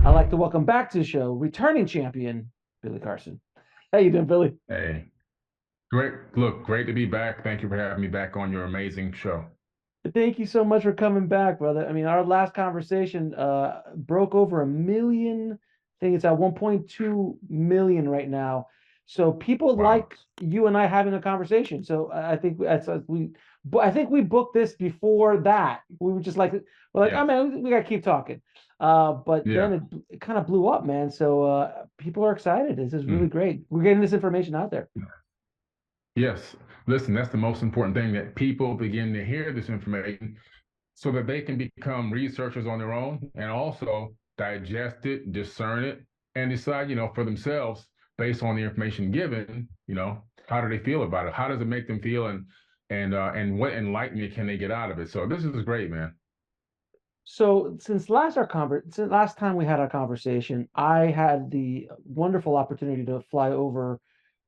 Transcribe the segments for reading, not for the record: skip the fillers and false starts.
I'd like to welcome back to the show returning champion Billy Carson. How you doing, Billy? Hey, great. Look, great to be back. Thank you for having me back on your amazing show. Thank you so much for coming back, brother. I mean, our last conversation broke over 1 million. I think it's at 1.2 million right now. So people Wow. like you and I having a conversation. So I think I think we booked this before that. We were just like, we're like, oh Yes. man, we gotta keep talking. But then Yeah. it kind of blew up, man. So people are excited. This is really Mm. great. We're getting this information out there. Yes. Listen, that's the most important thing that people begin to hear this information so that they can become researchers on their own and also digest it, discern it, and decide, for themselves based on the information given, how do they feel about it? How does it make them feel and what enlightenment can they get out of it? So this is great, man. So since last time we had our conversation, I had the wonderful opportunity to fly over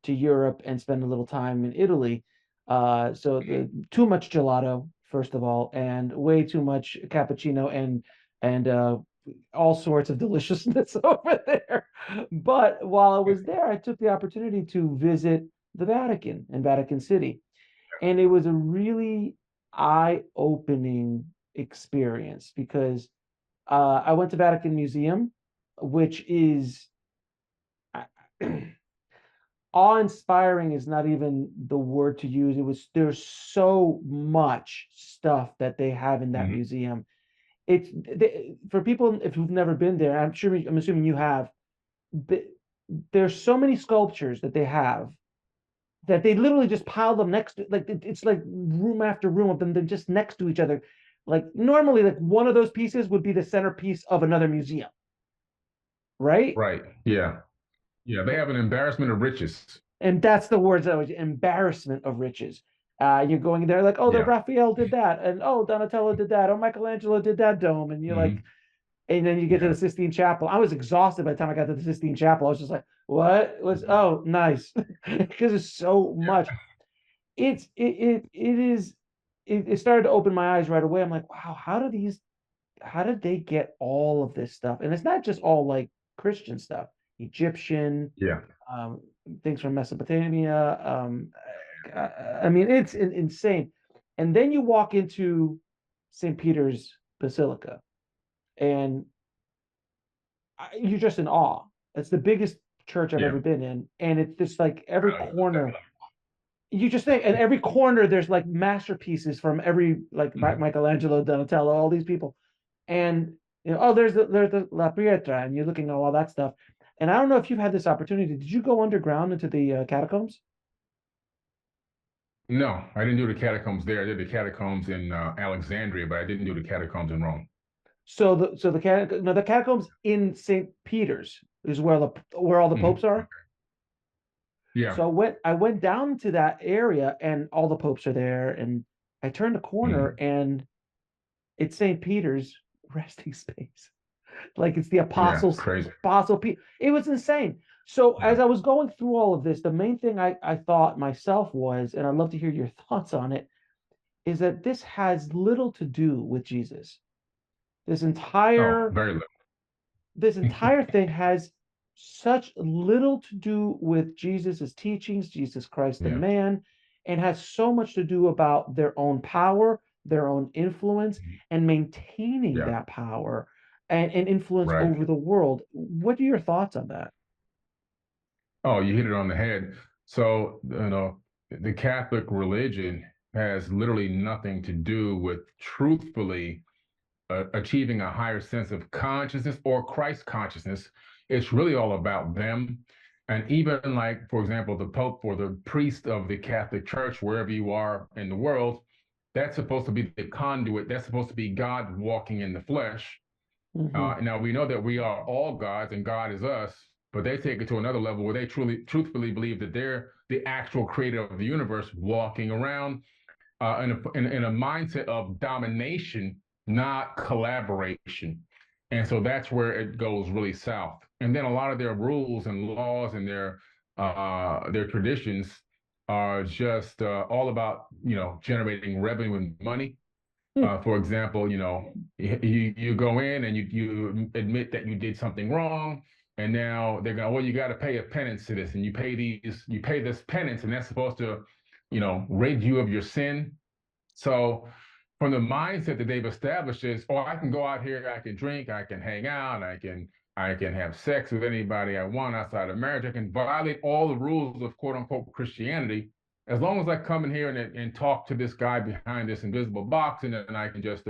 to Europe and spend a little time in Italy. Too much gelato, first of all, and way too much cappuccino and all sorts of deliciousness over there. But while I was there, I took the opportunity to visit the Vatican and Vatican City. And it was a really eye-opening experience because I went to Vatican Museum, which is awe-inspiring is not even the word to use. There's so much stuff that they have in that Mhm. museum. For people if you've never been there, I'm assuming you have. There's so many sculptures that they have that they literally just pile them next to, like it's like room after room of them. They're just next to each other. Like normally, like one of those pieces would be the centerpiece of another museum, right? Right. Yeah. Yeah. They have an embarrassment of riches. And that's the words that was embarrassment of riches. You're going there like, oh, the Yeah. Raphael did that, and oh, Donatello did that, oh, Michelangelo did that dome, and you're like, Hmm. and then you get to the Yeah. Sistine Chapel. I was exhausted by the time I got to the Sistine Chapel. I was just like, what was? Mhm. Oh, nice, because it's so much. It started to open my eyes right away. I'm like, wow, how did they get all of this stuff? And it's not just all like Christian stuff, Egyptian, Yeah. um, things from Mesopotamia. I mean, it's insane. And then you walk into St. Peter's Basilica, and you're just in awe. It's the biggest church I've Yeah. ever been in, and it's just like every corner you just think, and every corner there's like masterpieces from every like Mhm. Michelangelo, Donatello, all these people, and oh, there's the La Pietra, and you're looking at all that stuff. And I don't know if you've had this opportunity. Did you go underground into the catacombs? No, I didn't do the catacombs there. I did the catacombs in Alexandria, but I didn't do the catacombs in Rome. The catacombs in St. Peter's is where all the popes Mhm. are. Yeah. So I went down to that area, and all the popes are there, and I turned a corner, Mhm. and it's St. Peter's resting space. Like it's the Yeah. apostles Crazy. apostle Peter. It was insane. So Yeah. as I was going through all of this, the main thing I thought myself was, and I'd love to hear your thoughts on it, is that this has little to do with Jesus. This Oh, entire very this little. entire thing has such little to do with Jesus's teachings, Jesus Christ the Yeah. man, and has so much to do about their own power, their own influence, Mhm. and maintaining Yeah. that power and influence Right. over the world. What are your thoughts on that? Oh, you hit it on the head. So, the Catholic religion has literally nothing to do with truthfully achieving a higher sense of consciousness or Christ consciousness. It's really all about them. And even like, for example, the Pope or the priest of the Catholic Church, wherever you are in the world, that's supposed to be the conduit. That's supposed to be God walking in the flesh. Mm-hmm. Now we know that we are all gods and God is us, but they take it to another level where they truthfully believe that they're the actual creator of the universe walking around in a mindset of domination, not collaboration. And so that's where it goes really south. And then a lot of their rules and laws and their traditions are just all about generating revenue and money. For example, You go in and you admit that you did something wrong, and now they're going, well, you got to pay a penance to this, and you pay this penance, and that's supposed to, rid you of your sin. So from the mindset that they've established is, oh, I can go out here, I can drink, I can hang out, I can have sex with anybody I want outside of marriage. I can violate all the rules of quote unquote Christianity as long as I come in here and talk to this guy behind this invisible box, and then I can just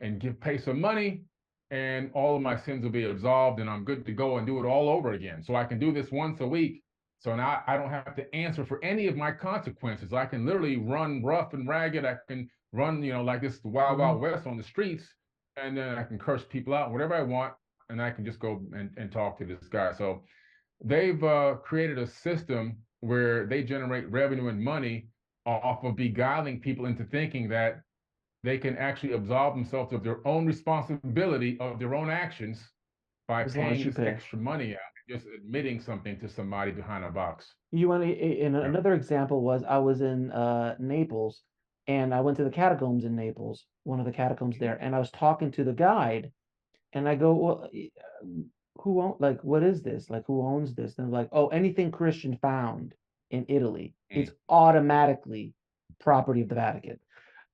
and pay some money, and all of my sins will be absolved, and I'm good to go and do it all over again. So I can do this once a week. So now I don't have to answer for any of my consequences. I can literally run rough and ragged. I can run, like this the wild, Hmm. wild west on the streets, and then I can curse people out, whatever I want, and I can just go and talk to this guy. So they've created a system where they generate revenue and money off of beguiling people into thinking that they can actually absolve themselves of their own responsibility of their own actions by As long as paying you this pay. extra money out, just admitting something to somebody behind a box. You want to, and Yeah. another example was I was in Naples, and I went to the catacombs in Naples, one of the catacombs there, and I was talking to the guide, and I go, well, who own, like, what is this? Like, who owns this? And they're like, oh, anything Christian found in Italy, it's Mm. automatically property of the Vatican.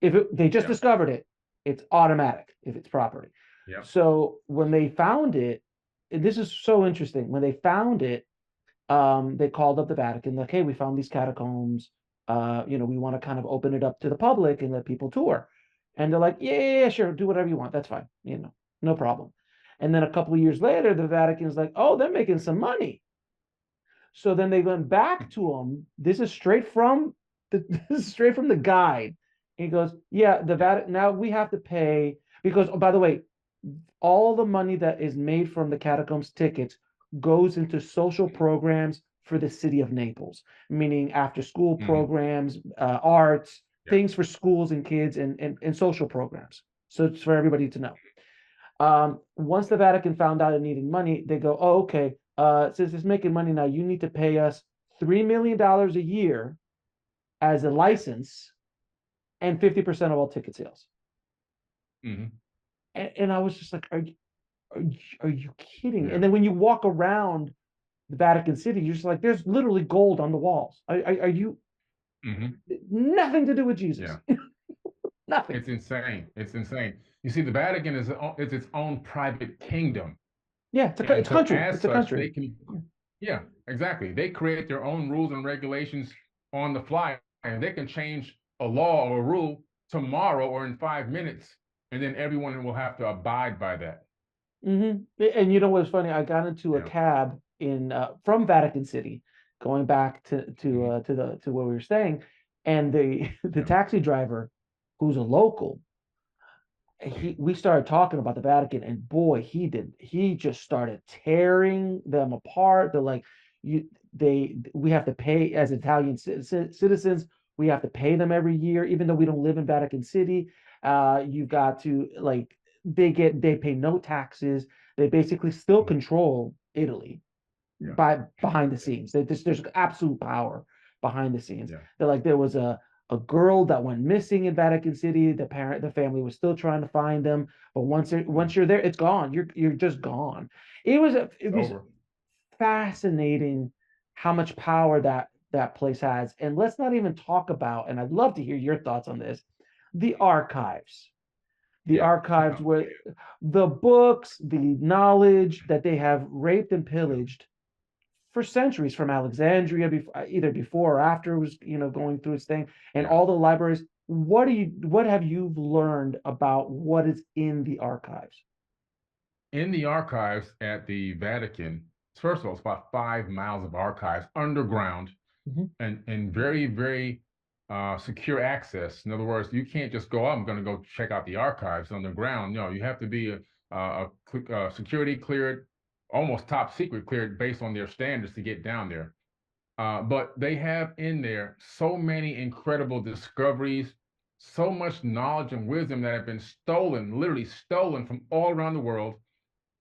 If they just Yeah. discovered it, it's automatic if it's property. Yeah. So when they found it, this is so interesting. When they found it, they called up the Vatican, like, hey, we found these catacombs. We want to kind of open it up to the public and let people tour. And they're like, yeah, yeah, yeah, sure, do whatever you want. That's fine. No problem. And then a couple of years later, the Vatican's like, oh, they're making some money. So then they went back to him. This is straight from this is straight from the guide. And he goes, yeah, the Yeah. Vatican, now we have to pay because, oh, by the way, all the money that is made from the catacombs tickets goes into social programs for the city of Naples, meaning after school Mm-hmm. programs, arts, Yeah. things for schools and kids, and social programs. So it's for everybody to know. Once the Vatican found out it needed money, they go, oh, okay, since it's making money now, you need to pay us $3 million a year as a license and 50% of all ticket sales. Mm-hmm. And I was just like, are you kidding? And Yeah. then when you walk around the Vatican City, you're just like, there's literally gold on the walls. Are you Mm-hmm. nothing to do with Jesus? Yeah. Nothing. It's insane. It's insane. You see, the Vatican is its own private kingdom. Yeah, And it's a so country. as It's a such, country. they can, yeah, exactly. They create their own rules and regulations on the fly, and they can change a law or a rule tomorrow or in 5 minutes, and then everyone will have to abide by that. And you know what's funny? I got into a Yeah. cab in from Vatican City, going back Mm-hmm. to where we were staying, and the the Yeah. taxi driver, who's a local, Mm-hmm. we started talking about the Vatican, and boy, he just started tearing them apart. They're like, we have to pay as Italian citizens, we have to pay them every year, even though we don't live in Vatican City. You've got to, like, they pay no taxes. They basically still Mm-hmm. control Italy Yeah. by behind the Yeah. scenes. There's absolute power behind the scenes. Yeah. They're like, there was a girl that went missing in Vatican City. The family was still trying to find them, but once Mm-hmm. you're there, it's gone. You're just gone. It was Over. fascinating how much power that place has. And let's not even talk about, and I'd love to hear your thoughts on this, the archives. The Yeah. archives Oh, where the books, the knowledge that they have raped and yeah. pillaged for centuries from Alexandria, either before or after it was, going through its thing, and Yeah. all the libraries. What have you learned about what is in the archives? In the archives at the Vatican, first of all, it's about 5 miles of archives underground Mhm. and very, very secure access. In other words, you can't just go, oh, I'm going to go check out the archives underground. No, you have to be a security cleared, almost top secret cleared based on their standards to get down there. But they have in there so many incredible discoveries, so much knowledge and wisdom that have been stolen, literally stolen from all around the world.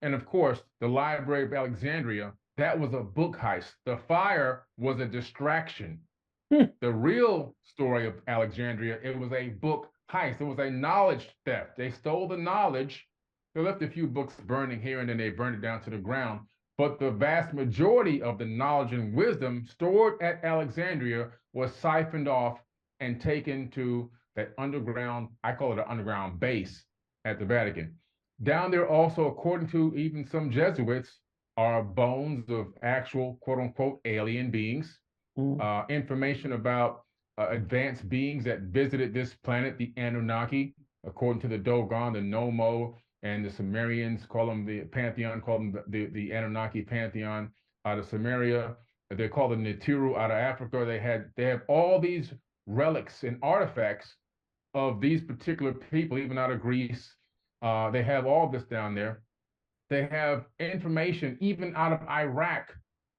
And of course, the Library of Alexandria, that was a book heist. The fire was a distraction. Hmm. The real story of Alexandria, it was a book heist. It was a knowledge theft. They stole the knowledge. They left a few books burning here and then they burned it down to the ground. But the vast majority of the knowledge and wisdom stored at Alexandria was siphoned off and taken to that underground, I call it an underground base at the Vatican. Down there, also, according to even some Jesuits, are bones of actual quote unquote alien beings, Mm. information about advanced beings that visited this planet, the Anunnaki, according to the Dogon, the Nomo, and the Sumerians call them the Pantheon, call them the Anunnaki Pantheon out of Sumeria. They call them Nitiru out of Africa. They have all these relics and artifacts of these particular people, even out of Greece. They have all this down there. They have information even out of Iraq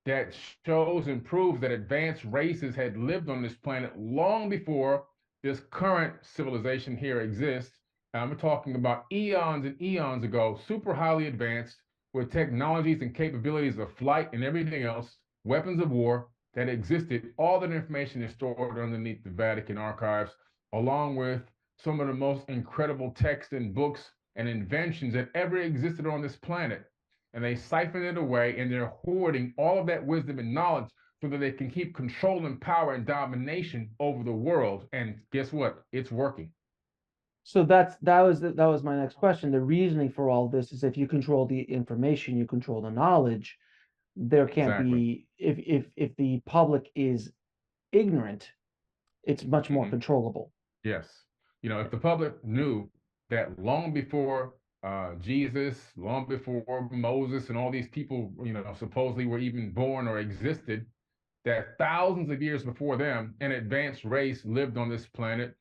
that shows and proves that advanced races had lived on this planet long before this current civilization here exists. I'm talking about eons and eons ago, super highly advanced with technologies and capabilities of flight and everything else, weapons of war that existed. All that information is stored underneath the Vatican archives, along with some of the most incredible texts and books and inventions that ever existed on this planet. And they siphon it away and they're hoarding all of that wisdom and knowledge so that they can keep control and power and domination over the world. And guess what? It's working. So that was my next question. The reasoning for all this is if you control the information, you control the knowledge. There can't Exactly. be if the public is ignorant, it's much more Mm-hmm. controllable. Yes. If the public knew that long before Jesus, long before Moses and all these people, supposedly were even born or existed, that thousands of years before them, an advanced race lived on this planet,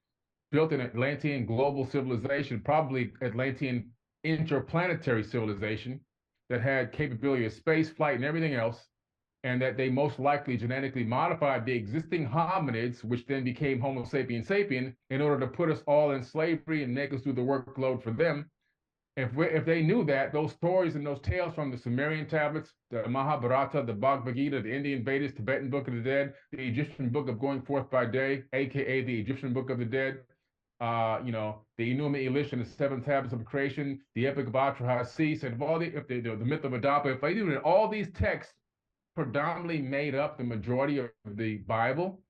built an Atlantean global civilization, probably Atlantean interplanetary civilization that had capability of space flight and everything else, and that they most likely genetically modified the existing hominids, which then became Homo sapiens sapien, in order to put us all in slavery and make us do the workload for them. If they knew that, those stories and those tales from the Sumerian tablets, the Mahabharata, the Bhagavad Gita, the Indian Vedas, Tibetan Book of the Dead, the Egyptian Book of Going Forth by Day, aka the Egyptian Book of the Dead, the Enuma Elish and the Seven Tablets of Creation, the Epic of Atrahasis, and all the myth of Adapa, if they knew that all these texts predominantly made up the majority of the Bible,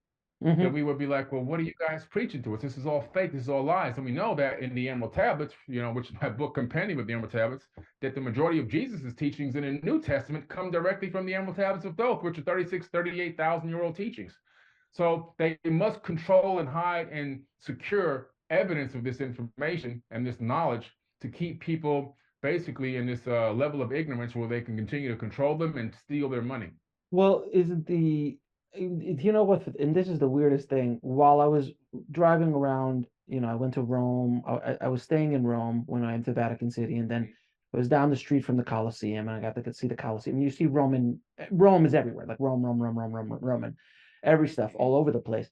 that Mm-hmm. we would be like, well, what are you guys preaching to us? This is all fake. This is all lies. And we know that in the Emerald Tablets, which is my book compendium of the Emerald Tablets, that the majority of Jesus's teachings in the New Testament come directly from the Emerald Tablets of Thoth, which are 36, 38,000-year-old teachings. So they must control and hide and secure evidence of this information and this knowledge to keep people basically in this level of ignorance where they can continue to control them and steal their money. Well, isn't the you know what? And this is the weirdest thing. While I was driving around, I went to Rome. I was staying in Rome when I went to Vatican City, and then I was down the street from the Colosseum, and I got to see the Colosseum. And you see Rome is everywhere, like Rome, Rome, Rome, Rome, Rome, Roman, every stuff all over the place.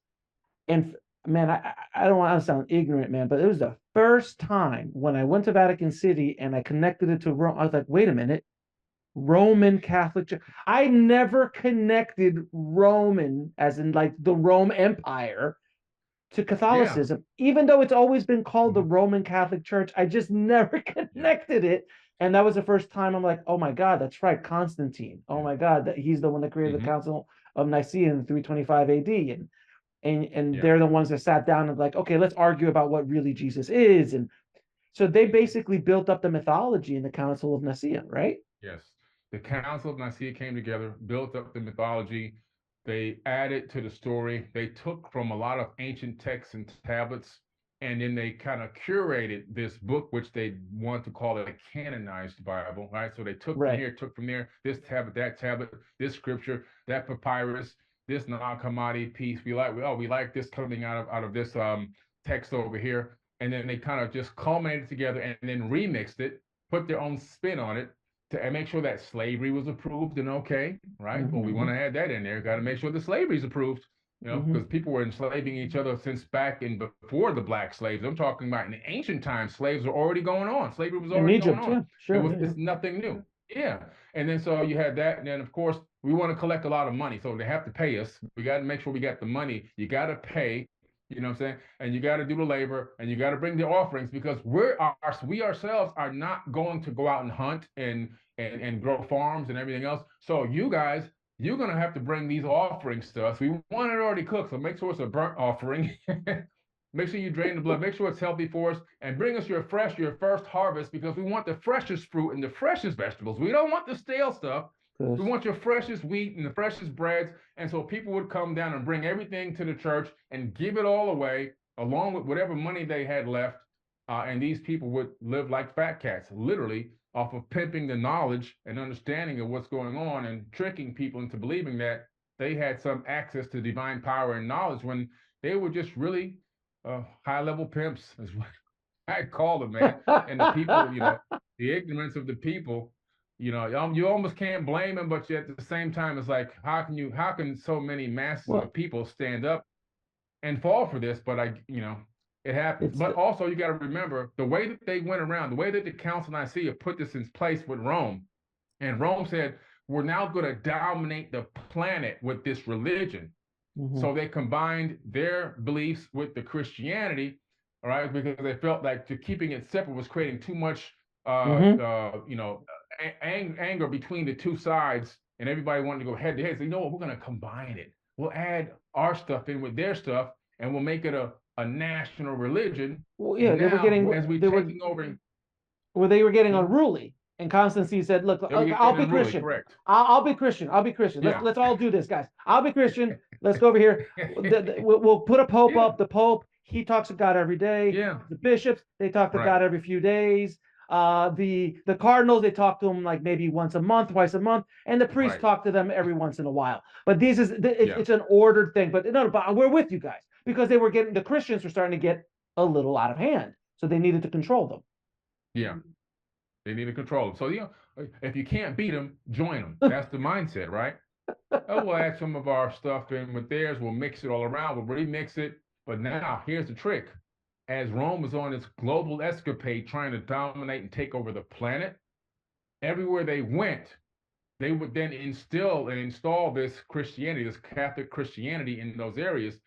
And man, I don't want to sound ignorant, man, but it was the first time when I went to Vatican City and I connected it to Rome. I was like, wait a minute, Roman Catholic Church. I never connected Roman, as in like the Rome Empire, to Yeah. Catholicism, even though it's always been called the Mm-hmm. Roman Catholic Church. I just never Yeah. connected it. And that was the first time I'm like, oh my God, that's right, Constantine. Oh Yeah. my God, that he's the one that created the Mm-hmm. Council of Nicaea in 325 AD. And Yeah. they're the ones that sat down and like, okay, let's argue about what really Jesus is. And so they basically built up the mythology in the Council of Nicaea, right? Yes. The Council of Nicaea came together, built up the mythology. They added to the story. They took from a lot of ancient texts and tablets, and then they kind of curated this book, which they want to call it a canonized Bible, right? So they took from Right. here, took from there, this tablet, this scripture, that papyrus, this Nag Hammadi piece. We like this coming out of this text over here. And then they kind of just culminated together and then remixed it, put their own spin on it to make sure that slavery was approved and okay, right? Well, we want Mm-hmm. to add that in there. Got to make sure the slavery is approved, Mm-hmm. because people were enslaving each other since back in before the black slaves. I'm talking about in ancient times, slaves were already going on. Slavery was In already going Egypt, on. yeah, sure, yeah, yeah. It's nothing new. Yeah. And then so you had that. And then, of course, we want to collect a lot of money. So they have to pay us. We got to make sure we got the money. You got to pay You know what I'm saying? And you got to do the labor and you got to bring the offerings because we ourselves are not going to go out and hunt and grow farms and everything else. So you guys, you're gonna have to bring these offerings to us. We want it already cooked, so make sure it's a burnt offering. Make sure you drain the blood. Make sure it's healthy for us, and bring us your first harvest because we want the freshest fruit and the freshest vegetables. We don't want the stale stuff. We Yes. want your freshest wheat and the freshest breads. And so people would come down and bring everything to the church and give it all away, along with whatever money they had left. And these people would live like fat cats, literally, off of pimping the knowledge and understanding of what's going on and tricking people into believing that they had some access to divine power and knowledge when they were just really high level pimps, is what I call them, man. And the people, the ignorance of the people, you almost can't blame them, but yet at the same time, it's like, how can so many masses Well, of people stand up and fall for this? But it happens. it's But also, you got to remember the way that they went around, the way that the Council of Nicaea put this in place with Rome, and Rome said, we're now going to dominate the planet with this religion. mhm. So they combined their beliefs with the Christianity, all right, because they felt like keeping it separate was creating too much, Mhm. anger between the two sides, and everybody wanted to go head to head. So you know what? We're going to combine it. We'll add our stuff in with their stuff, and we'll make it a national religion. Well, yeah, And they were now, getting as we're they were taking over, well, they were getting hmm, unruly. And Constantine said, "Look, they were I'll getting be unruly. Christian. Correct. I'll be Christian. I'll be Christian. Let's Yeah. let's all do this, guys. I'll be Christian. Let's go over here. We'll put a pope Yeah. up. The pope, he talks to God every day. Yeah. The bishops, they talk to Right. God every few days. The cardinals, they talk to him like maybe once a month, twice a month, and the priests Right. talk to them every once in a while. But Yeah. it's an ordered thing. But no, but we're with you guys because they were getting the Christians were starting to get a little out of hand, so they needed to control them. Yeah. They need to control them. So, if you can't beat them, join them. That's the mindset, right? Oh, we'll add some of our stuff in with theirs. We'll mix it all around. We'll remix it. But now, here's the trick. As Rome was on its global escapade trying to dominate and take over the planet, everywhere they went, they would then instill and install this Christianity, this Catholic Christianity in those areas.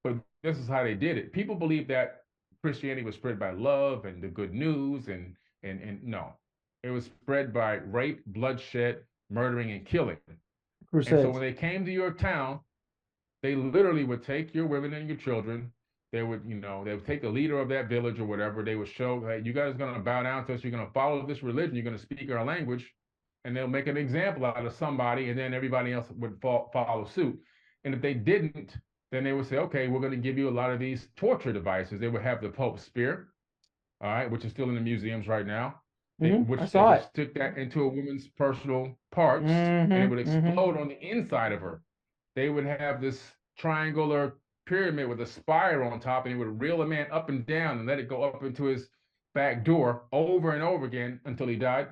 But this is how they did it. People believe that Christianity was spread by love and the good news, and no, it was spread by rape, bloodshed, murdering, and killing. And so when Crusades. they came to your town, they literally would take your women and your children. They would take the leader of that village or whatever. They would show, hey, you guys are going to bow down to us. You're going to follow this religion. You're going to speak our language, and they'll make an example out of somebody, and then everybody else would follow suit. And if they didn't, then they would say, okay, we're going to give you a lot of these torture devices. They would have the Pope's spear, all right, which is still in the museums right now. I Which they saw would it. stick that into a woman's personal parts, and it Mm-hmm. would Mm-hmm. explode on the inside of her. They would have this triangular pyramid with a spire on top, and he would reel a man up and down and let it go up into his back door over and over again until he died.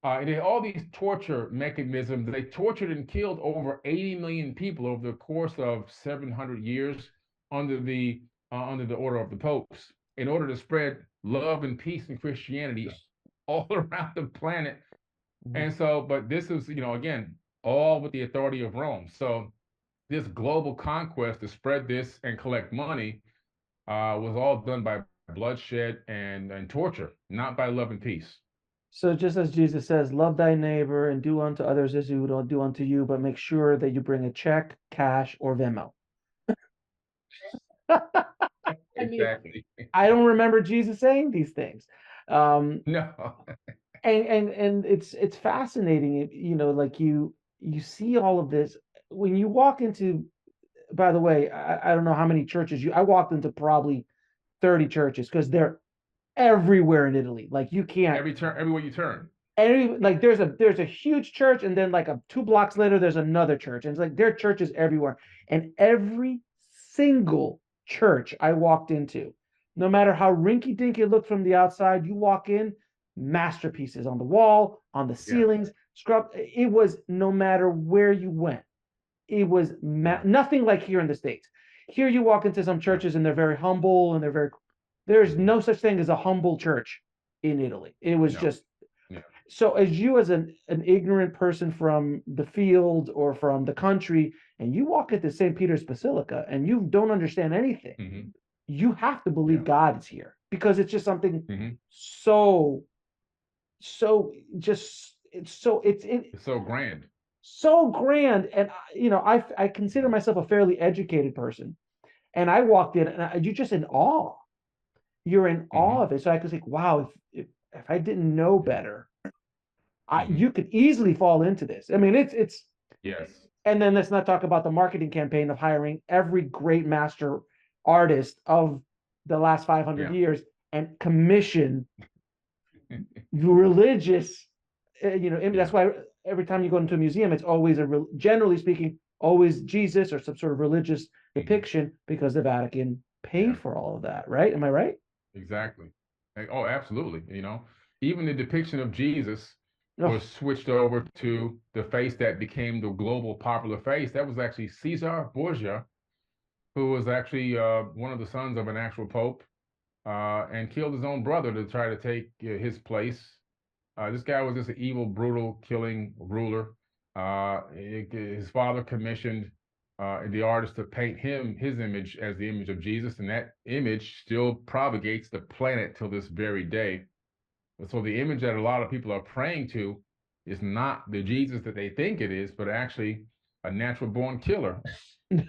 And they had all these torture mechanisms. They tortured and killed over 80 million people over the course of 700 years under the order of the popes, in order to spread love and peace and Christianity all around the planet. Mm-hmm. And so, but this is, again, all with the authority of Rome. So this global conquest to spread this and collect money was all done by bloodshed and torture, not by love and peace. So just as Jesus says, love thy neighbor and do unto others as you don't do unto you, but make sure that you bring a check, cash, or Venmo. I mean, Exactly. I don't remember Jesus saying these things. Um, No. and it's fascinating, like you see all of this when you walk into, by the way, I don't know how many churches I walked into probably 30 churches because they're everywhere in Italy. Like you can't Everywhere you turn. like there's a huge church and then like 2 blocks later there's another church and it's like there are churches everywhere and every single church I walked into, no matter how rinky dinky it looked from the outside, you walk in, masterpieces on the wall, on the Yeah. ceilings, scrub. It was no matter where you went, it was Yeah. nothing like here in the States. Here you walk into some churches and they're very humble and there's no such thing as a humble church in Italy. It was No. just Yeah. So as you as an ignorant person from the field or from the country, and you walk into St. Peter's Basilica and you don't understand anything, Mm-hmm. you have to believe Yeah. God is here because it's just something Mm-hmm. so so just it's It's so grand. so grand. And I consider myself a fairly educated person, and I walked in and you're just in awe. You're in awe Mm-hmm. of it. So I was like, wow, if I didn't know Yeah. better, Mm-hmm. you could easily fall into this. I mean, it's Yes. and then let's not talk about the marketing campaign of hiring every great master artist of the last 500 Yeah. years and commission religious, that's Yeah. why every time you go into a museum, it's always generally speaking, always Jesus or some sort of religious Mm-hmm. depiction because the Vatican Yeah. paid for all of that, right? Am I right? Exactly. Oh, absolutely. Even the depiction of Jesus Oh, was switched over to the face that became the global popular face. That was actually Caesar Borgia, who was actually one of the sons of an actual pope, and killed his own brother to try to take his place. This guy was just an evil, brutal, killing ruler. His father commissioned the artist to paint his image as the image of Jesus, and that image still propagates the planet till this very day. So the image that a lot of people are praying to is not the Jesus that they think it is, but actually a natural born killer. and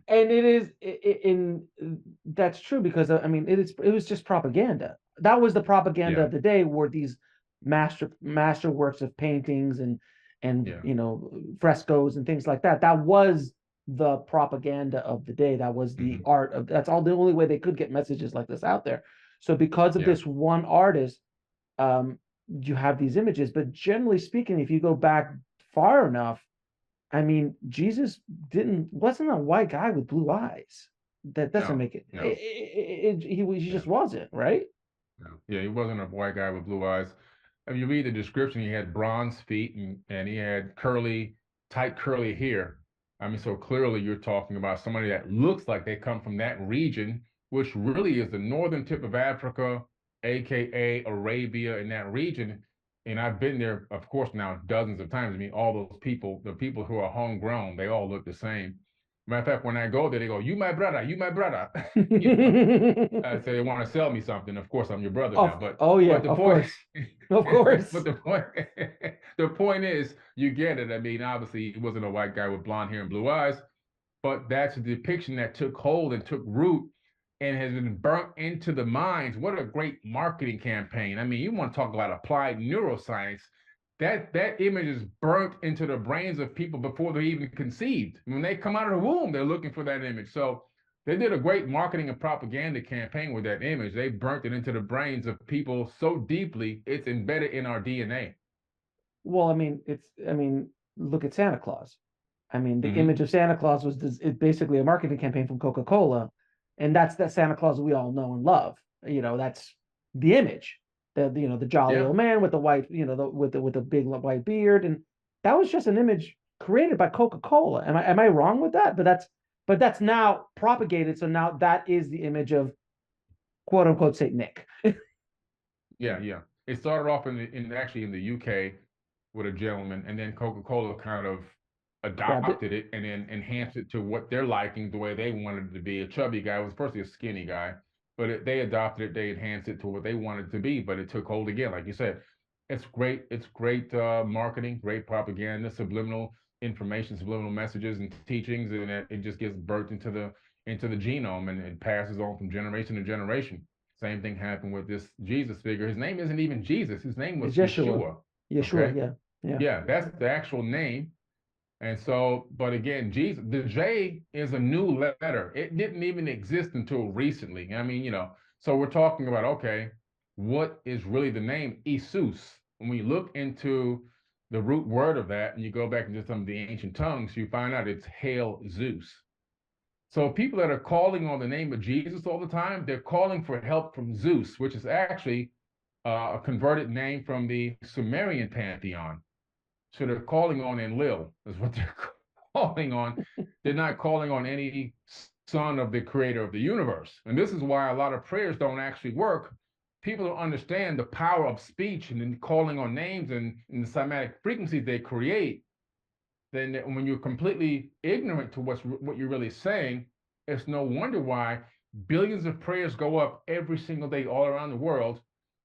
it is in that's true because I mean it was just propaganda. That was the propaganda Yeah, of the day, were these master works of paintings and yeah, frescoes and things like that. That was the propaganda of the day. That was the hmm, art of that's all the only way they could get messages like this out there. So because of yeah, this one artist, um, you have these images. But generally speaking, if you go back far enough, I mean, Jesus didn't wasn't a white guy with blue eyes. That doesn't no, make it. no, He yeah. just wasn't, right. No. Yeah, he wasn't a white guy with blue eyes. I mean, you read the description, he had bronze feet and he had tight curly hair. I mean, so clearly you're talking about somebody that looks like they come from that region, which really is the northern tip of Africa, aka Arabia, in that region. And I've been there, of course, now dozens of times. I mean, all those people, the people who are homegrown, they all look the same. Matter of fact, when I go there, they go, "You my brother, you my brother." you know, so they want to sell me something. Of course, I'm your brother now. But Oh yeah, but the of point, course, of course. but the point is, you get it. I mean, obviously, he wasn't a white guy with blonde hair and blue eyes, but that's a depiction that took hold and took root and has been burnt into the minds. What a great marketing campaign! I mean, you want to talk about applied neuroscience. That image is burnt into the brains of people before they're even conceived. When they come out of the womb, they're looking for that image. So they did a great marketing and propaganda campaign with that image. They burnt it into the brains of people so deeply, it's embedded in our DNA. Well, I mean, look at Santa Claus. I mean, the Mm-hmm. image of Santa Claus was basically a marketing campaign from Coca-Cola, and that's that Santa Claus we all know and love. That's the image. The jolly Yeah. old man with the white, with the big white beard, and that was just an image created by Coca-Cola. Am I wrong with that? But that's now propagated. So now that is the image of quote unquote Saint Nick. Yeah, yeah. It started off in actually in the UK with a gentleman, and then Coca-Cola kind of Grabbed it. adopted it and then enhanced it to what they're liking, the way they wanted it to be. A chubby guy, it was firstly a skinny guy, but they adopted it, they enhanced it to what they wanted it to be, but it took hold again. Like you said, it's great. It's great marketing, great propaganda, subliminal information, subliminal messages and teachings, and it just gets birthed into the genome and it passes on from generation to generation. Same thing happened with this Jesus figure. His name isn't even Jesus. His name It's was Yeshua. Yeshua. Yeshua. Okay. Yeah. Yeah. Yeah, that's the actual name. And so, but again, Jesus, the J is a new letter. It didn't even exist until recently. I mean, so we're talking about, okay, what is really the name? Isus. When we look into the root word of that and you go back into some of the ancient tongues, you find out it's Hail Zeus. So people that are calling on the name of Jesus all the time, they're calling for help from Zeus, which is actually a converted name from the Sumerian pantheon. So they're calling on Enlil, is what they're calling on. They're not calling on any son of the creator of the universe. And this is why a lot of prayers don't actually work. people don't understand the power of speech and then calling on names and the somatic frequencies they create, then when you're completely ignorant to what you're really saying, it's no wonder why billions of prayers go up every single day all around the world.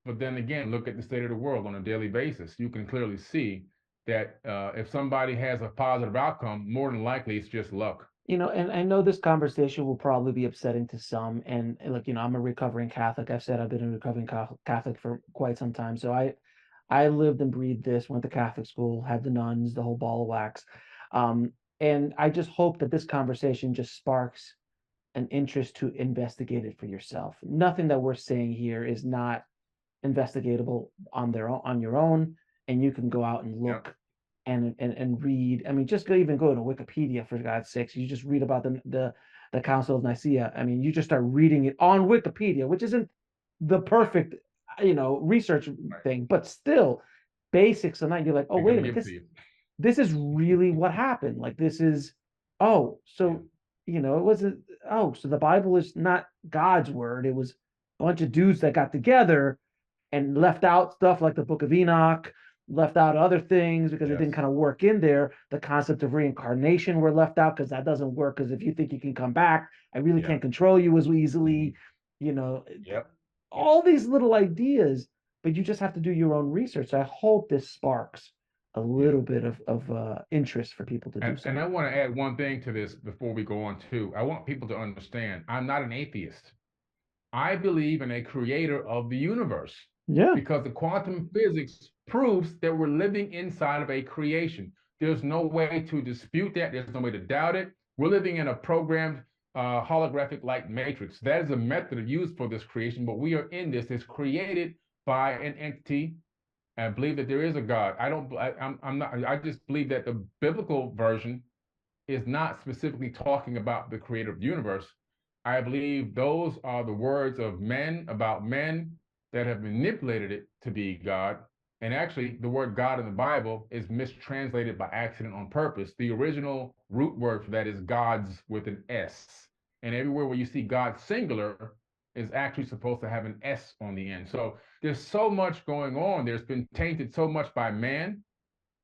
But then again, look at the state of the world on a daily basis. You can clearly see that if somebody has a positive outcome, more than likely it's just luck. And I know this conversation will probably be upsetting to some. And look, I'm a recovering Catholic. I've said I've been a recovering Catholic for quite some time. So I lived and breathed this, went to Catholic school, had the nuns, the whole ball of wax. Um, and I just hope that this conversation just sparks an interest to investigate it for yourself. Nothing that we're saying here is not investigatable on your own, and you can go out and Yep. look and read. I mean, just even go to Wikipedia for God's sakes. You just read about the Council of Nicaea. I mean, you just start reading it on Wikipedia, which isn't the Yep. perfect research Right. thing, but still basics. And that you're like, oh They're wait going a to minute, give it this to you. this is really what happened. Like this is oh Yeah. so it wasn't so the Bible is not God's word. It was a bunch of dudes that got together and left out stuff like the Book of Enoch, left out other things because it didn't Yes. kind of work in there. The concept of reincarnation were left out because that doesn't work. Because if you think you can come back, I really Yeah. can't control you as Mm-hmm. easily. You know, Yep. Yep. all these little ideas, but you just have to do your own research. I hope this sparks a Yeah. little bit of interest for people to do And so. I want to add one thing to this before we go on too. I want people to understand I'm not an atheist. I believe in a creator of the universe Yeah. because the quantum physics proves that we're living inside of a creation. There's no way to dispute that. There's no way to doubt it. We're living in a programmed holographic light matrix. That is a method used for this creation, but we are in this. It's created by an entity. I believe that there is a God. I don't. I'm not. I just believe that the biblical version is not specifically talking about the creator of the universe. I believe those are the words of men about men that have manipulated it to be God. And actually, the word God in the Bible is mistranslated by accident on purpose. The original root word for that is gods with an S. And everywhere where you see God singular is actually supposed to have an S on the end. So there's so much going on. There's been tainted so much by man,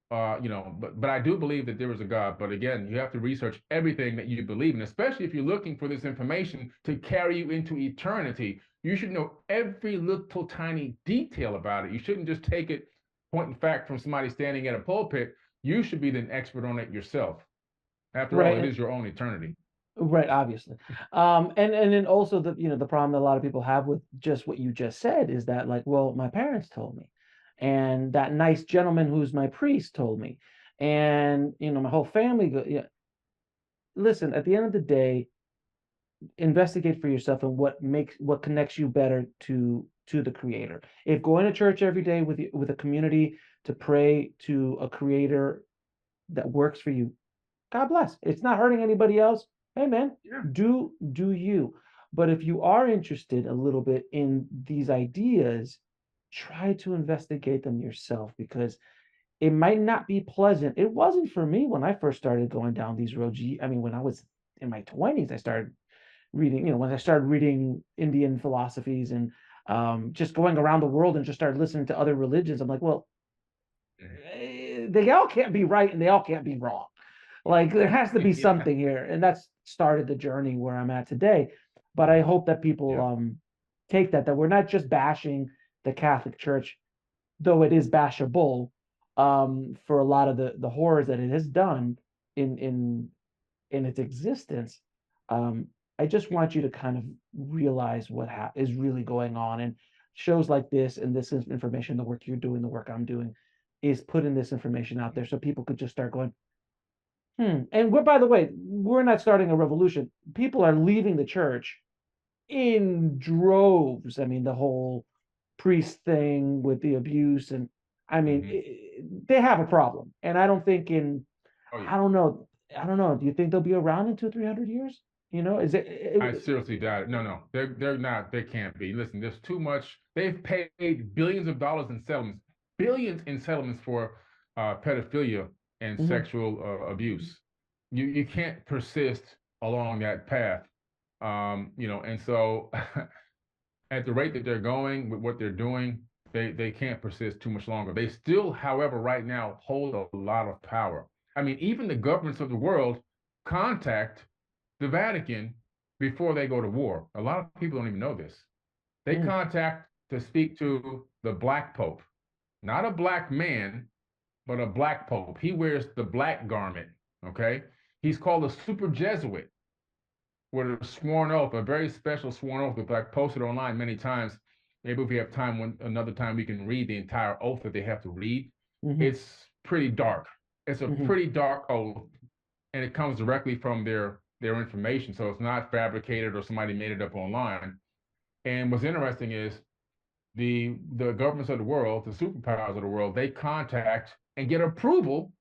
but I do believe that there is a God. But again, you have to research everything that you believe in, especially if you're looking for this information to carry you into eternity. You should know every little tiny detail about it. You shouldn't just take it point and fact from somebody standing at a pulpit. You should be the expert on it yourself. After all, it Right. is your own eternity. Right, obviously. And then also the problem that a lot of people have with just what you just said is that like, well, my parents told me, and that nice gentleman who's my priest told me, and my whole family yeah. Listen, at the end of the day, investigate for yourself and what connects you better to the creator. If going to church every day with a community to pray to a creator that works for you, God bless. It's not hurting anybody else. Hey man, Yeah. do you. But if you are interested a little bit in these ideas, try to investigate them yourself because it might not be pleasant. It wasn't for me when I first started going down these roads. I mean, when I was in my 20s, I started reading, when I started reading Indian philosophies and just going around the world and just started listening to other religions. I'm like, well, they all can't be right and they all can't be wrong. Like there has to be Yeah. something here, and that's started the journey where I'm at today. But I hope that people Yeah. take that we're not just bashing the Catholic Church, though it is bashable for a lot of the horrors that it has done in its existence. Um, I just want you to kind of realize what is really going on, and shows like this and this information, the work you're doing, the work I'm doing, is putting this information out there so people could just start going, hmm. And by the way, we're not starting a revolution. People are leaving the church in droves. I mean, the whole priest thing with the abuse, and I mean, Mm-hmm. they have a problem. And I don't think in, Oh yeah. I don't know, I don't know. Do you think they'll be around in 200-300 years? Is I it seriously doubt it. No, no, they're not. They can't be. Listen, there's too much. They've paid billions of dollars in settlements, billions in settlements for pedophilia and mhm. sexual abuse. You can't persist along that path. And so at the rate that they're going with what they're doing, they can't persist too much longer. They still, however, right now hold a lot of power. I mean, even the governments of the world contact the Vatican before they go to war. A lot of people don't even know this. They Mm, contact to speak to the Black Pope, not a black man, but a Black Pope. He wears the black garment. Okay, he's called a super Jesuit with a sworn oath, a very special sworn oath that I posted online many times. Maybe if we have time another time we can read the entire oath that they have to read. hmm It's pretty dark. It's a hmm pretty dark oath, and it comes directly from their information, so it's not fabricated or somebody made it up online. And what's interesting is the governments of the world, the superpowers of the world, they contact and get approval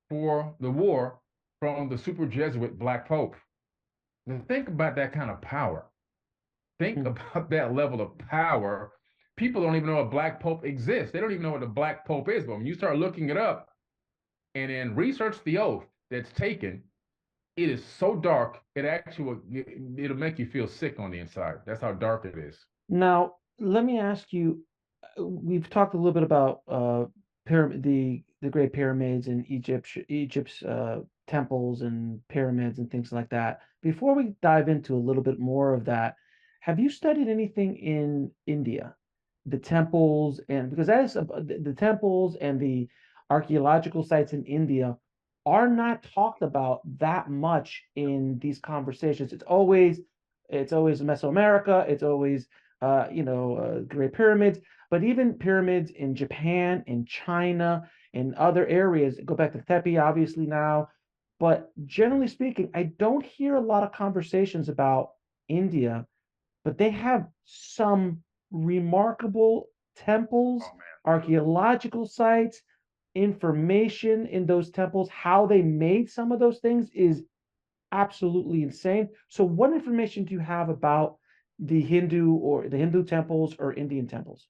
for the war from the super Jesuit Black Pope. Now think about that kind of power. Think about that level of power. People don't even know a black pope exists. They don't even know what a black pope is. But when you start looking it up and then research the oath that's taken, it is so dark. It actually it'll make you feel sick on the inside. That's how dark it is. Now, let me ask you, we've talked a little bit about pyramid, the Great Pyramids and Egypt's temples and pyramids and things like that. Before we dive into a little bit more of that, have you studied anything in India? The temples and because that is the temples and the archaeological sites in India are not talked about that much in these conversations. It's always Mesoamerica, it's always Great Pyramids, but even pyramids in Japan, in China, in other areas. Go back to Tepe, obviously now, but generally speaking, I don't hear a lot of conversations about India, but they have some remarkable temples, Oh man. archaeological sites, information in those temples. How they made some of those things is absolutely insane. So, what information do you have about the Hindu temples or Indian temples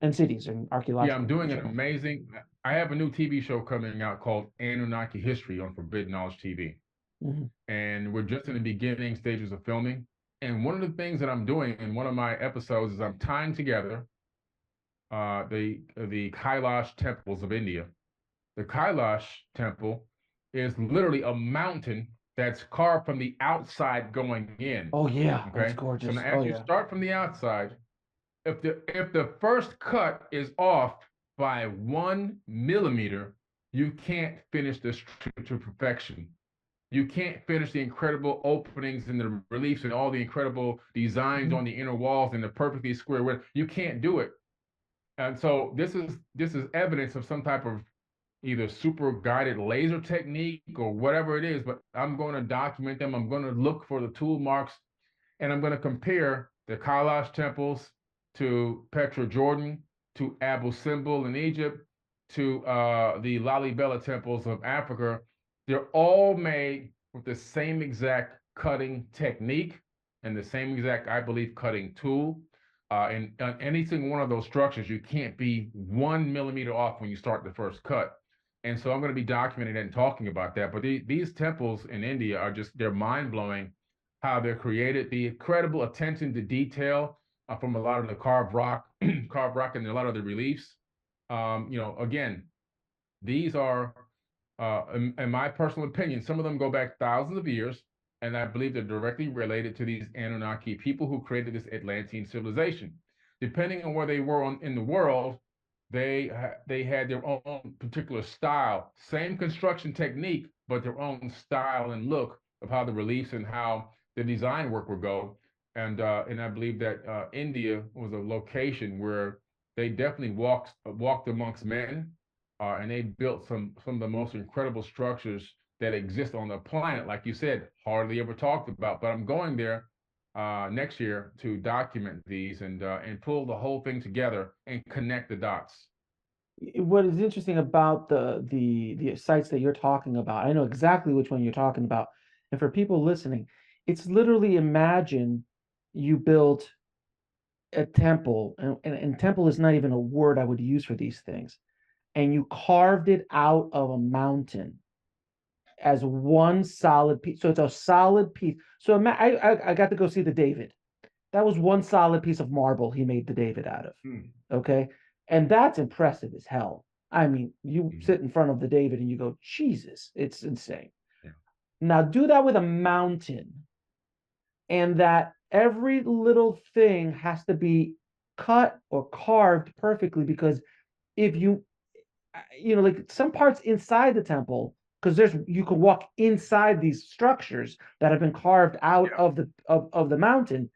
and cities and Yeah, I'm archaeological in doing an general? amazing. I have a new TV show coming out called Anunnaki History on Forbidden Knowledge TV, Mhm. and we're just in the beginning stages of filming. And one of the things that I'm doing in one of my episodes is I'm tying together the Kailash temples of India. The Kailash temple is literally a mountain that's carved from the outside going in. Oh yeah, that's Okay, so now gorgeous. Oh as you yeah. start from the outside, if the first cut is off by 1 millimeter, you can't finish this to perfection. You can't finish the incredible openings and the reliefs and all the incredible designs Mhm. on the inner walls and the perfectly square. You can't do it. And so this is evidence of some type of either super guided laser technique or whatever it is, but I'm going to document them. I'm going to look for the tool marks and I'm going to compare the Kailash temples to Petra, Jordan, to Abu Simbel in Egypt, to the Lalibela temples of Africa. They're all made with the same exact cutting technique and the same exact, I believe, cutting tool. And any single one of those structures, you can't be 1 millimeter off when you start the first cut. And so I'm going to be documenting and talking about that. But these temples in India are just, they're mind blowing how they're created, the incredible attention to detail from a lot of the carved rock, carved rock, and a lot of the reliefs. Again, these are, in my personal opinion, some of them go back thousands of years, and I believe they're directly related to these Anunnaki people who created this Atlantean civilization. Depending on where they were in the world, they had their own particular style, same construction technique, but their own style and look of how the reliefs and how the design work would go. And I believe that India was a location where they definitely walked amongst men, and they built some of the most incredible structures that exist on the planet. Like you said, hardly ever talked about. But I'm going there next year to document these and pull the whole thing together and connect the dots. What is interesting about the sites that you're talking about, I know exactly which one you're talking about. And for people listening, it's literally imagine you built a temple, and temple is not even a word I would use for these things, and you carved it out of a mountain as one solid piece. So it's a solid piece. So I got to go see the David. That was one solid piece of marble he made the David out of. Mm. Okay. And that's impressive as hell. I mean, you Mhm. sit in front of the David and you go, Jesus, it's insane. Yeah. Now do that with a mountain, and that every little thing has to be cut or carved perfectly, because if like some parts inside the temple, because you can walk inside these structures that have been carved out Yeah. of the mountain.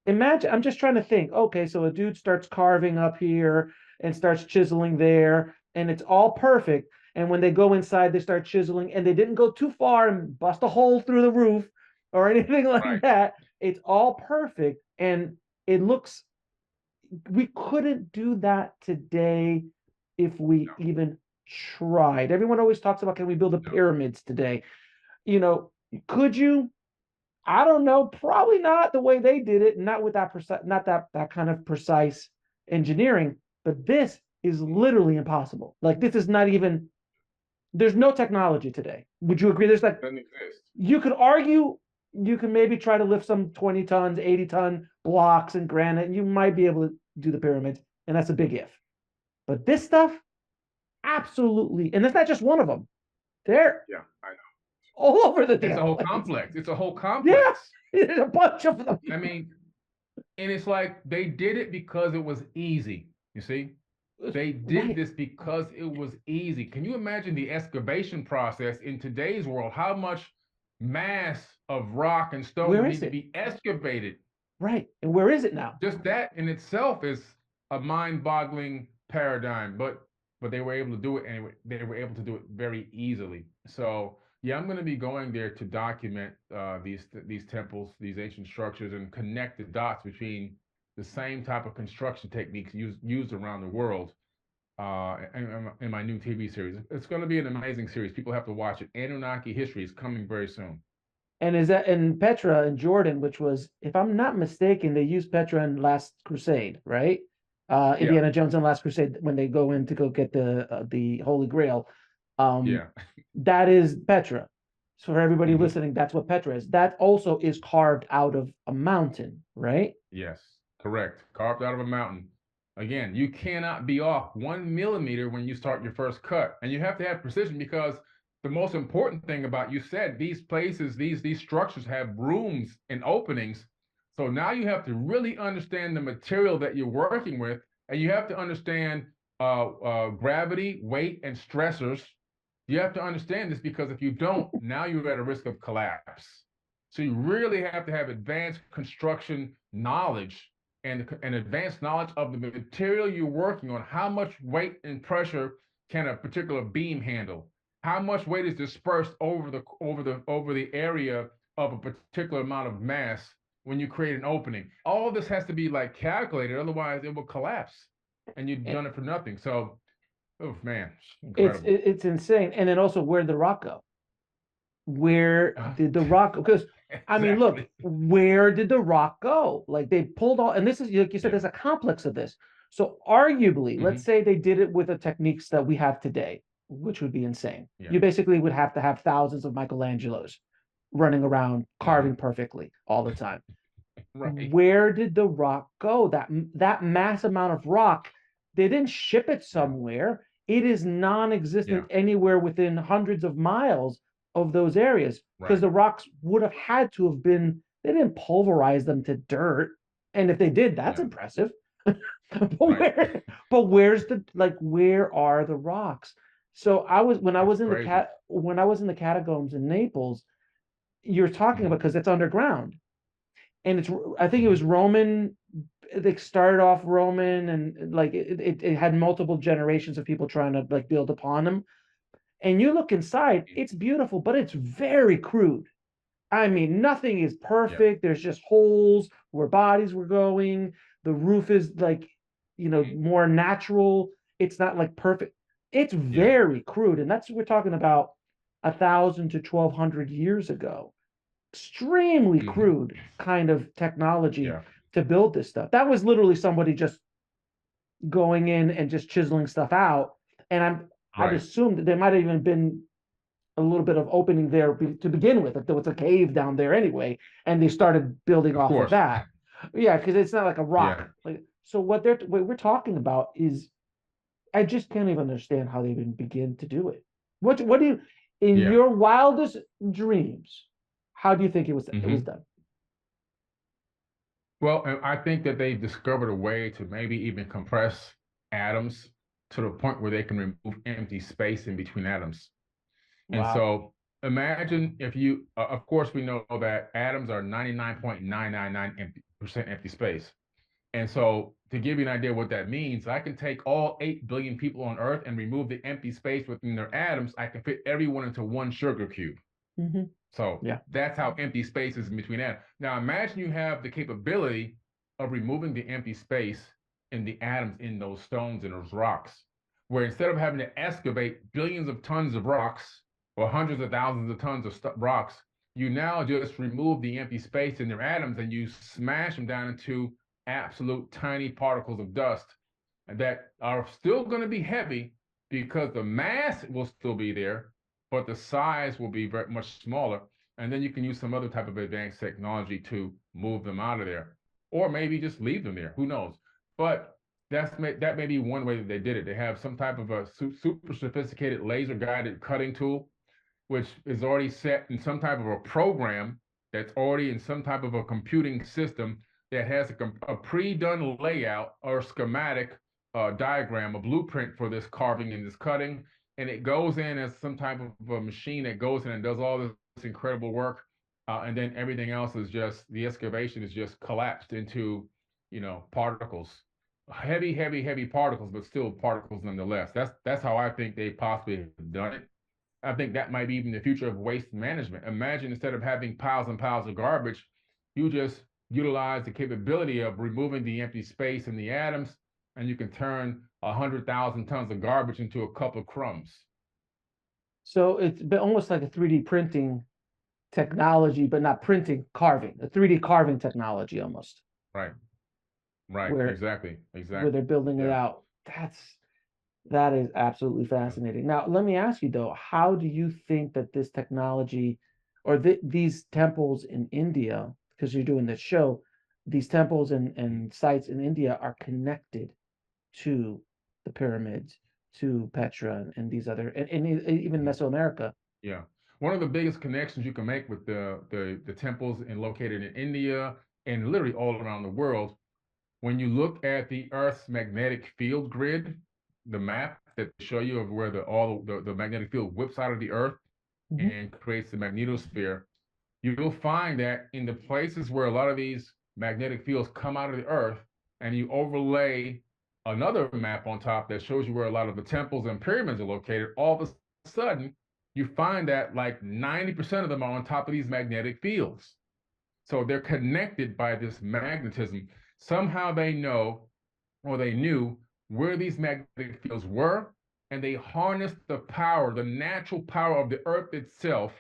Imagine, I'm just trying to think, okay, so a dude starts carving up here and starts chiseling there, and it's all perfect. And when they go inside, they start chiseling, and they didn't go too far and bust a hole through the roof or anything like Right. that. It's all perfect, and it looks, we couldn't do that today if we No. even tried. Everyone always talks about, can we build the No. pyramids today? You know, could you? I don't know, probably not the way they did it, not with that precise, not that kind of precise engineering. But this is literally impossible. Like this is not even. There's no technology today. Would you agree? There's like, Doesn't exist. you could argue, you can maybe try to lift some 20 tons, 80-ton blocks and granite, and you might be able to do the pyramids, and that's a big if. But this stuff, absolutely, and that's not just one of them. They're Yeah, I know. all over the It's a damn whole place. complex. It's a whole Yeah, complex. there's a bunch of them. I mean, and it's like they did it because it was easy. You see, they did Right. this because it was easy. Can you imagine the excavation process in today's world? How much mass of rock and stone Where would is need to it? be excavated? Right. And where is it now? Just that in itself is a mind-boggling paradigm. But they were able to do it anyway. They were able to do it very easily. So yeah, I'm going to be going there to document these temples, these ancient structures, and connect the dots between the same type of construction techniques used around the world. In my new TV series, it's going to be an amazing series. People have to watch it. Anunnaki history is coming very soon. And is that in Petra in Jordan, which was, if I'm not mistaken, they used Petra in Last Crusade, right? Yeah, Indiana Jones and Last Crusade, when they go in to go get the Holy Grail. Um, yeah. that is Petra. So for everybody Hmm. listening, that's what Petra is. That also is carved out of a mountain, right? Yes, correct. Carved out of a mountain. Again, you cannot be off 1 millimeter when you start your first cut. And you have to have precision because the most important thing about, you said these places, these structures have rooms and openings. So now you have to really understand the material that you're working with, and you have to understand gravity, weight, and stressors. You have to understand this because if you don't, now you're at a risk of collapse. So you really have to have advanced construction knowledge and advanced knowledge of the material you're working on. How much weight and pressure can a particular beam handle? How much weight is dispersed over the area of a particular amount of mass when you create an opening? All of this has to be like calculated, otherwise it will collapse, and you've done it for nothing. So, oh man, incredible. It's insane. And then also, where'd the rock go? Where did the rock? Because I mean, look, Exactly. where did the rock go? Like they pulled all, and this is, like you said, Yeah. there's a complex of this. So arguably, let's Hmm. say they did it with the techniques that we have today, which would be insane. Yeah. You basically would have to have thousands of Michelangelos running around carving Hmm. perfectly all the time. Right. Where did the rock go? That mass amount of rock, they didn't ship it Yeah. somewhere. It is Yeah. non-existent anywhere within hundreds of miles of those areas, because Right. the rocks would have had to have been, they didn't pulverize them to dirt. And if they did, that's Yeah. impressive. but Right. where's the, like, where are the rocks? So That's crazy. when I was in the catacombs in Naples, you're talking about, Hmm. because it's underground, and it's, I think it was Hmm. Roman. They started off Roman, and like it had multiple generations of people trying to like build upon them. And you look inside, it's beautiful, but it's very crude. I mean, nothing is Yeah. perfect. There's just holes where bodies were going. The roof is like, more natural. It's not like perfect. It's Yeah. very crude, and that's what we're talking about, 1,000 to 1,200 years ago. Extremely Hmm. crude kind of technology Yeah. to build this stuff. That was literally somebody just going in and just chiseling stuff out. And I'd Right. assume that there might have even been a little bit of opening there to begin with, if there was a cave down there anyway, and they started building Of off of course. that. Yeah, because it's not like a rock. Yeah. Like so, what we're talking about is I just can't even understand how they even begin to do it. What do you, in Yeah. your wildest dreams, how do you think it was Hmm. done? Well, and I think that they've discovered a way to maybe even compress atoms to the point where they can remove empty space in between atoms. And Wow. so imagine if you, of course, we know that atoms are 99.999% empty space. And so to give you an idea what that means, I can take all 8 billion people on Earth and remove the empty space within their atoms. I can fit everyone into one sugar cube. Hmm. So Yeah. that's how empty space is in between atoms. Now imagine you have the capability of removing the empty space in the atoms in those stones and those rocks, where instead of having to excavate billions of tons of rocks or hundreds of thousands of tons of rocks, you now just remove the empty space in their atoms and you smash them down into absolute tiny particles of dust that are still going to be heavy because the mass will still be there, but the size will be very much smaller. And then you can use some other type of advanced technology to move them out of there, or maybe just leave them there. Who knows? But that may be one way that they did it. They have some type of a super sophisticated laser guided cutting tool, which is already set in some type of a program that's already in some type of a computing system that has a pre-done layout or schematic diagram, a blueprint for this carving and this cutting, and it goes in as some type of a machine that goes in and does all this incredible work, and then everything else is just the excavation is just collapsed into, particles, heavy particles, but still particles nonetheless. That's how I think they possibly have done it. I think that might be even the future of waste management. Imagine instead of having piles and piles of garbage, you just utilize the capability of removing the empty space in the atoms, and you can turn 100,000 tons of garbage into a couple of crumbs. So it's been almost like a 3D printing technology, but not printing, carving, a 3D carving technology almost, Right, right, where exactly, where exactly. they're building it Yeah. out. That is absolutely Yeah. fascinating. Now, let me ask you though, how do you think that this technology or these temples in India, because you're doing this show, these temples Mm-hmm. and sites in India are connected to the pyramids, to Petra and these other, and even Mm-hmm. Mesoamerica? Yeah. One of the biggest connections you can make with the temples and located in India and literally all around the world, when you look at the Earth's magnetic field grid, the map that show you of where the magnetic field whips out of the Earth Hmm. and creates the magnetosphere, you'll find that in the places where a lot of these magnetic fields come out of the Earth, and you overlay another map on top that shows you where a lot of the temples and pyramids are located, all of a sudden you find that like 90% of them are on top of these magnetic fields. So they're connected by this magnetism. Somehow they know or they knew where these magnetic fields were, and they harnessed the power, the natural power of the earth itself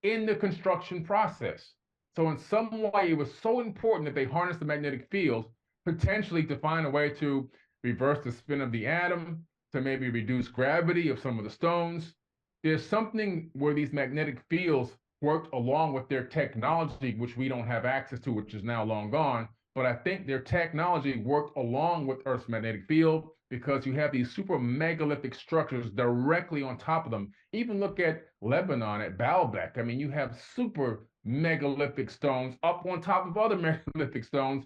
in the construction process. So, in some way, it was so important that they harnessed the magnetic field potentially to find a way to reverse the spin of the atom, to maybe reduce gravity of some of the stones. There's something where these magnetic fields worked along with their technology, which we don't have access to, which is now long gone. But I think their technology worked along with Earth's magnetic field because you have these super megalithic structures directly on top of them. Even look at Lebanon, at Baalbek. I mean, you have super megalithic stones up on top of other megalithic stones.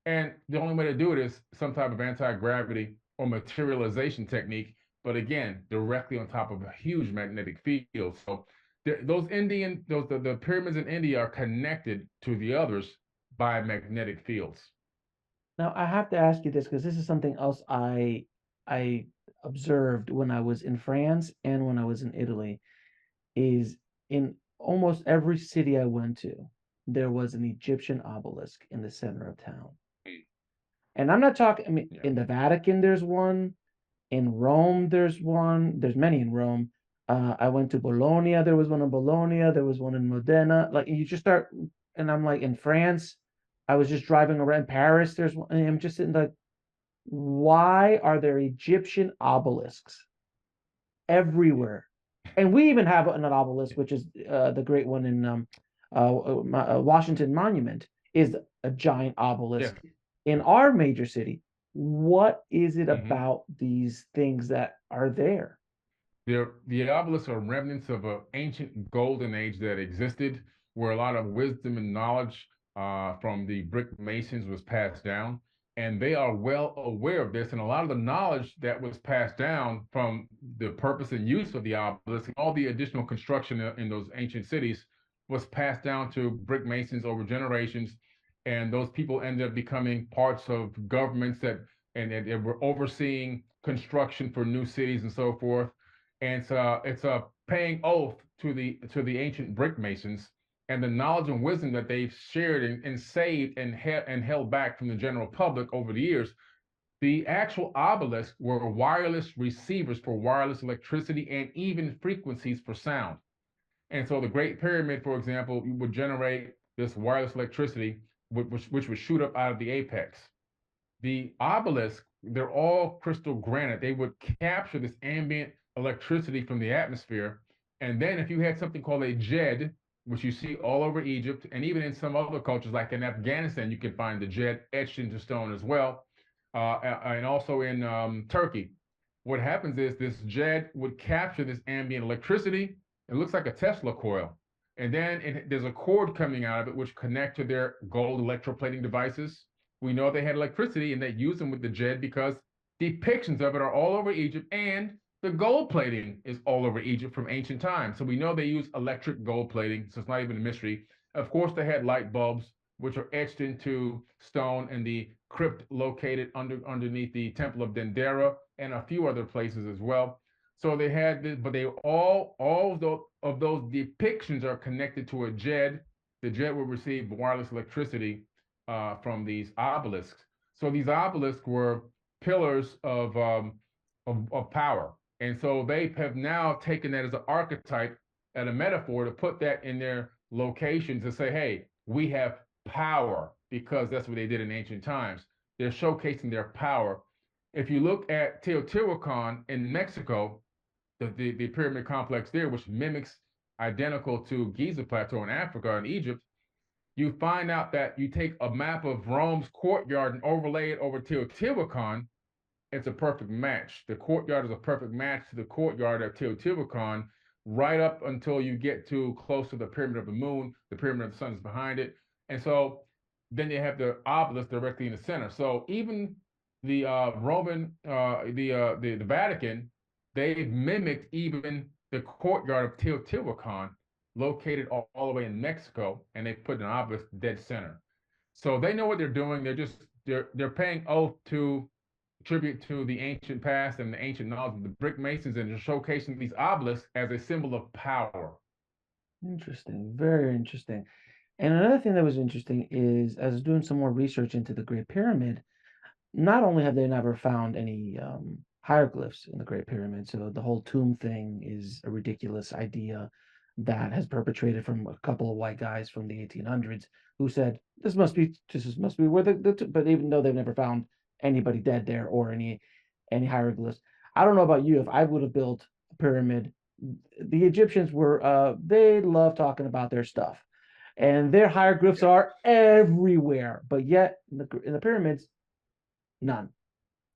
And the only way to do it is some type of anti gravity or materialization technique. But again, directly on top of a huge magnetic field. So the pyramids in India are connected to the others by magnetic fields. Now, I have to ask you this because this is something else I observed when I was in France and when I was in Italy, is in almost every city I went to, there was an Egyptian obelisk in the center of town. And I'm not talking, I mean, Yeah. in the Vatican, there's one. In Rome, there's one. There's many in Rome. I went to Bologna. There was one in Bologna. There was one in Modena. Like you just start, and I'm like in France. I was just driving around Paris. There's one, and I'm just sitting like, why are there Egyptian obelisks everywhere? And we even have an obelisk, which is the great one in Washington Monument. is a giant Yeah. obelisk in our major city. What is it Mm-hmm. about these things that are there? The obelisks are remnants of an ancient golden age that existed, where a lot of wisdom and knowledge from the brick masons was passed down. And they are well aware of this. And a lot of the knowledge that was passed down from the purpose and use of the obelisk and all the additional construction in those ancient cities was passed down to brick masons over generations. And those people ended up becoming parts of governments that and were overseeing construction for new cities and so forth, and it's a paying oath to the ancient brick masons and the knowledge and wisdom that they've shared and saved and held back from the general public over the years. The actual obelisks were wireless receivers for wireless electricity and even frequencies for sound. And so the Great Pyramid, for example, would generate this wireless electricity, which would shoot up out of the apex. The obelisk, they're all crystal granite. They would capture this ambient electricity from the atmosphere. And then if you had something called a jed, which you see all over Egypt, and even in some other cultures, like in Afghanistan, you can find the jed etched into stone as well, and also in Turkey. What happens is this jed would capture this ambient electricity. It looks like a Tesla coil. And then there's a cord coming out of it, which connect to their gold electroplating devices. We know they had electricity and they used them with the Jed because depictions of it are all over Egypt, and the gold plating is all over Egypt from ancient times. So we know they use electric gold plating, so it's not even a mystery. Of course, they had light bulbs, which are etched into stone in the crypt located underneath the Temple of Dendera and a few other places as well. So they had this, but they all of those depictions are connected to a Jed. The Jed will receive wireless electricity from these obelisks. So these obelisks were pillars of power. And so they have now taken that as an archetype and a metaphor to put that in their locations to say, hey, we have power because that's what they did in ancient times. They're showcasing their power. If you look at Teotihuacan in Mexico, the pyramid complex there, which mimics identical to Giza Plateau in Africa and Egypt, you find out that you take a map of Rome's courtyard and overlay it over Teotihuacan, it's a perfect match. The courtyard is a perfect match to the courtyard of Teotihuacan, right up until you get to close to the Pyramid of the Moon. The Pyramid of the Sun is behind it. And so then you have the obelisk directly in the center. So even the Roman, the Vatican, they mimicked even the courtyard of Teotihuacan, located all the way in Mexico, and they put an obelisk dead center. So they know what they're doing. They're paying oath to tribute to the ancient past and the ancient knowledge of the brick masons, and they're showcasing these obelisks as a symbol of power. Interesting, very interesting. And another thing that was interesting is, as I was doing some more research into the Great Pyramid, not only have they never found any hieroglyphs in the Great Pyramid, so the whole tomb thing is a ridiculous idea that has perpetrated from a couple of white guys from the 1800s who said this must be where but even though they've never found anybody dead there or any hieroglyphs. I don't know about you. If I would have built a pyramid, the Egyptians were they love talking about their stuff, and their hieroglyphs Yeah. are everywhere, but yet in the pyramids, none.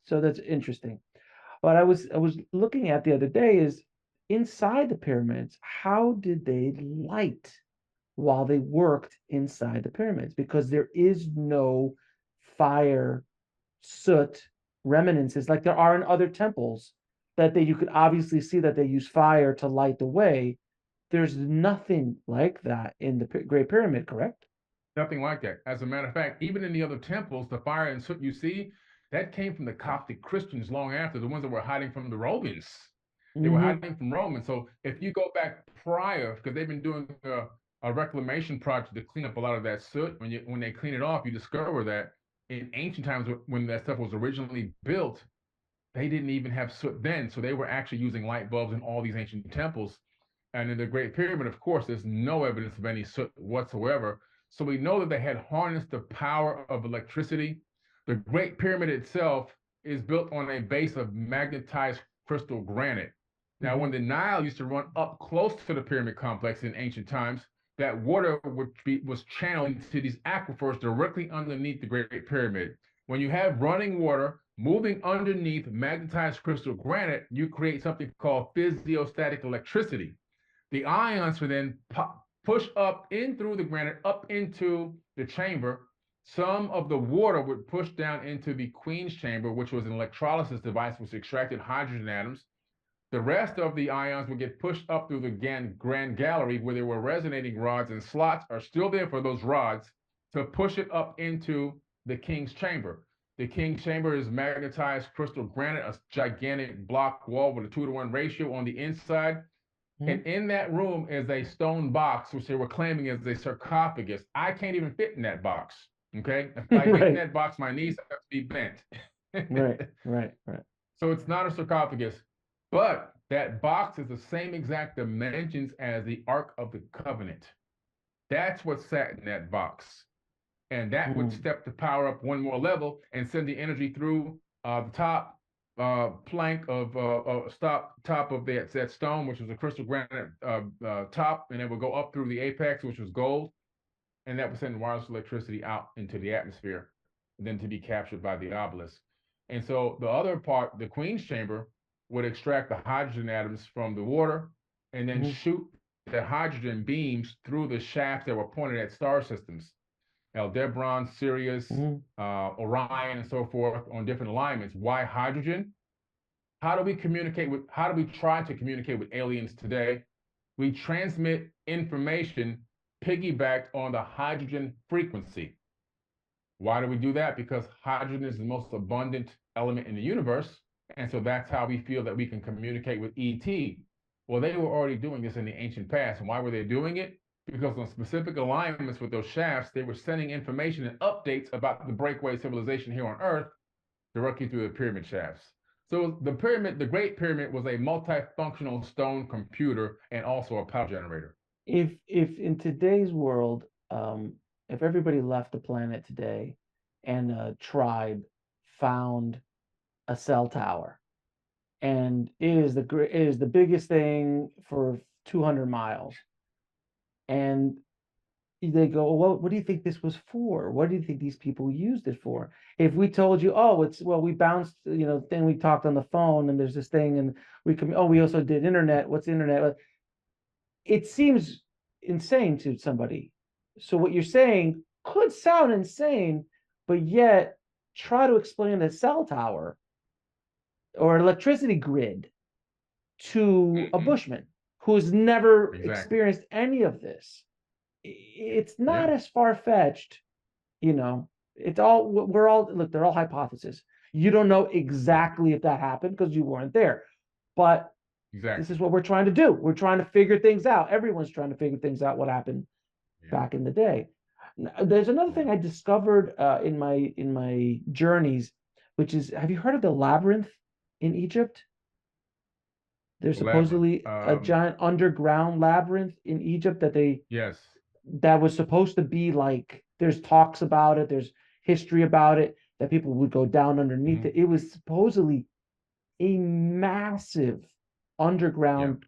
So that's interesting. But I was looking at the other day is inside the pyramids, how did they light while they worked inside the pyramids? Because there is no fire, soot, reminiscences like there are in other temples that you could obviously see that they use fire to light the way. There's nothing like that in the Great Pyramid, correct? Nothing like that. As a matter of fact, even in the other temples, the fire and soot you see, that came from the Coptic Christians long after, the ones that were hiding from the Romans. They were Mm-hmm. hiding from Romans. So if you go back prior, because they've been doing a reclamation project to clean up a lot of that soot, when they clean it off, you discover that in ancient times when that stuff was originally built, they didn't even have soot then. So they were actually using light bulbs in all these ancient temples. And in the Great Pyramid, of course, there's no evidence of any soot whatsoever. So we know that they had harnessed the power of electricity. The Great Pyramid itself is built on a base of magnetized crystal granite. Now, Mm-hmm. when the Nile used to run up close to the pyramid complex in ancient times, that water was channeled into these aquifers directly underneath the Great Pyramid. When you have running water moving underneath magnetized crystal granite, you create something called physiostatic electricity. The ions were then push up in through the granite, up into the chamber. Some of the water would push down into the Queen's chamber, which was an electrolysis device which extracted hydrogen atoms. The rest of the ions would get pushed up through the grand gallery where there were resonating rods, and slots are still there for those rods to push it up into the king's chamber. The king's chamber is magnetized crystal granite, a gigantic block wall with a 2-to-1 ratio on the inside. Mhm. And in that room is a stone box, which they were claiming is a sarcophagus. I can't even fit in that box. Okay. If I get in Right, that box, my knees have to be bent. right, right, right. So it's not a sarcophagus, but that box is the same exact dimensions as the Ark of the Covenant. That's what sat in that box. And that would Mm, step the power up one more level and send the energy through the top plank of top of that stone, which was a crystal granite top, and it would go up through the apex, which was gold, and that would send wireless electricity out into the atmosphere, then to be captured by the obelisk. And so the other part, the Queen's chamber, would extract the hydrogen atoms from the water and then mhm, shoot the hydrogen beams through the shafts that were pointed at star systems, Aldebaran, Sirius, mhm. Orion, and so forth on different alignments. Why hydrogen? How do we communicate with, how do we try to communicate with aliens today? We transmit information piggybacked on the hydrogen frequency. Why do we do that? Because hydrogen is the most abundant element in the universe. And so that's how we feel that we can communicate with ET. Well, they were already doing this in the ancient past. And why were they doing it? Because on specific alignments with those shafts, they were sending information and updates about the breakaway civilization here on Earth directly through the pyramid shafts. So the pyramid, the Great Pyramid, was a multifunctional stone computer and also a power generator. If in today's world, if everybody left the planet today and a tribe found a cell tower, and it is the biggest thing for 200 miles, and they go, well, what do you think this was for? What do you think these people used it for? If we told you, oh, it's, well, we bounced, then we talked on the phone and there's this thing, and we also did internet. What's internet? It seems insane to somebody. So what you're saying could sound insane, but yet try to explain a cell tower or an electricity grid to a Mm-hmm. bushman who's never Exactly. experienced any of this. It's not Yeah. as far fetched, you know. It's all, we're all, look, they're all hypotheses. You don't know Yeah. exactly if that happened because you weren't there, but this Exactly. is what we're trying to do. We're trying to figure things out. Everyone's trying to figure things out, what happened Yeah. back in the day. There's another Yeah. thing I discovered in my journeys, which is, have you heard of the labyrinth in Egypt? There's Labyrinth. supposedly a giant underground labyrinth in Egypt Yes. that was supposed to be like, there's talks about it, there's history about it, that people would go down underneath it. Mm-hmm. It was supposedly a massive Yeah. underground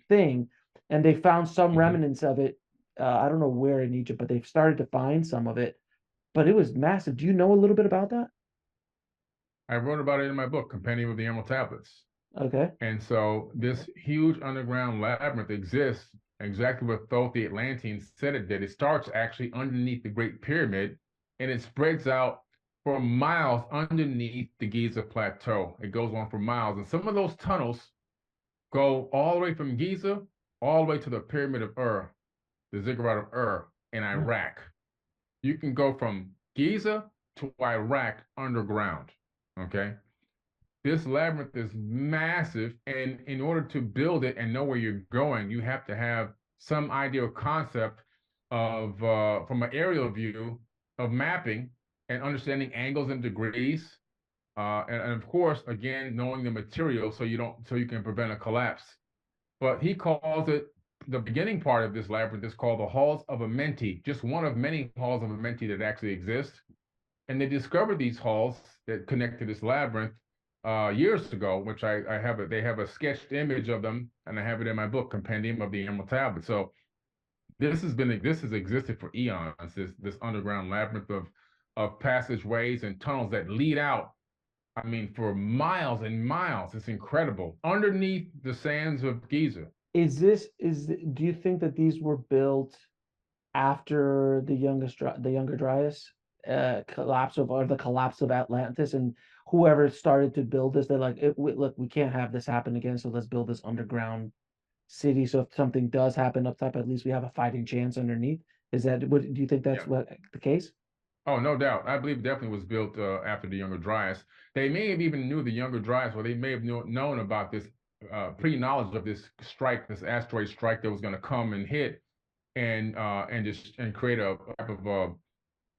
thing, and they found some Mm-hmm. remnants of it. I don't know where in Egypt, but they've started to find some of it. But it was massive. Do you know a little bit about that? I wrote about it in my book, Compendium of the Emerald Tablets. Okay. And so this huge underground labyrinth exists exactly what Thoth the Atlantean said it did. It starts actually underneath the Great Pyramid and it spreads out for miles underneath the Giza Plateau. It goes on for miles. And some of those tunnels go all the way from Giza all the way to the Pyramid of Ur, the Ziggurat of Ur in Mm. Iraq. You can go from Giza to Iraq underground. Okay. This labyrinth is massive, and in order to build it and know where you're going, you have to have some idea or concept of from an aerial view of mapping and understanding angles and degrees, and of course, again, knowing the material so you can prevent a collapse. But he calls it, the beginning part of this labyrinth is called the halls of Amenti, just one of many halls of Amenti that actually exist. And they discovered these halls that connect to this labyrinth years ago, which I have they have a sketched image of them, and I have it in my book, Compendium of the Emerald Tablet. So this has existed for eons. This underground labyrinth of passageways and tunnels that lead out. I mean, for miles and miles. It's incredible underneath the sands of Giza. Do you think that these were built after the Younger Dryas collapse of or the collapse of Atlantis, and whoever started to build this, they're like, look, we can't have this happen again, so let's build this underground city. So if something does happen up top, at least we have a fighting chance underneath. Is that what do you think that's Yeah. what the case? Oh, no doubt. I believe it definitely was built after the Younger Dryas. They may have even knew the Younger Dryas, or they may have known about this pre-knowledge of this strike, this asteroid strike that was going to come and hit and just and create a type of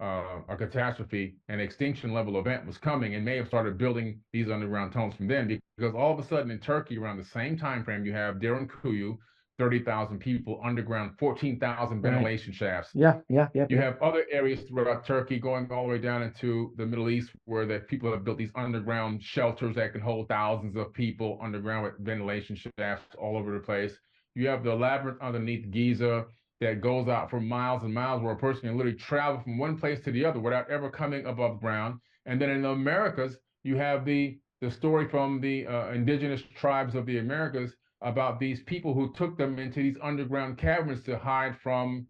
a catastrophe, an extinction level event was coming, and may have started building these underground tunnels from then. Because all of a sudden in Turkey, around the same time frame, you have Derin Kuyu, 30,000 people underground, 14,000 Right. ventilation shafts. Yeah, yeah, yep, You yep. have other areas throughout Turkey going all the way down into the Middle East where that people have built these underground shelters that can hold thousands of people underground with ventilation shafts all over the place. You have the labyrinth underneath Giza that goes out for miles and miles where a person can literally travel from one place to the other without ever coming above ground. And then in the Americas, you have the story from the indigenous tribes of the Americas about these people who took them into these underground caverns to hide from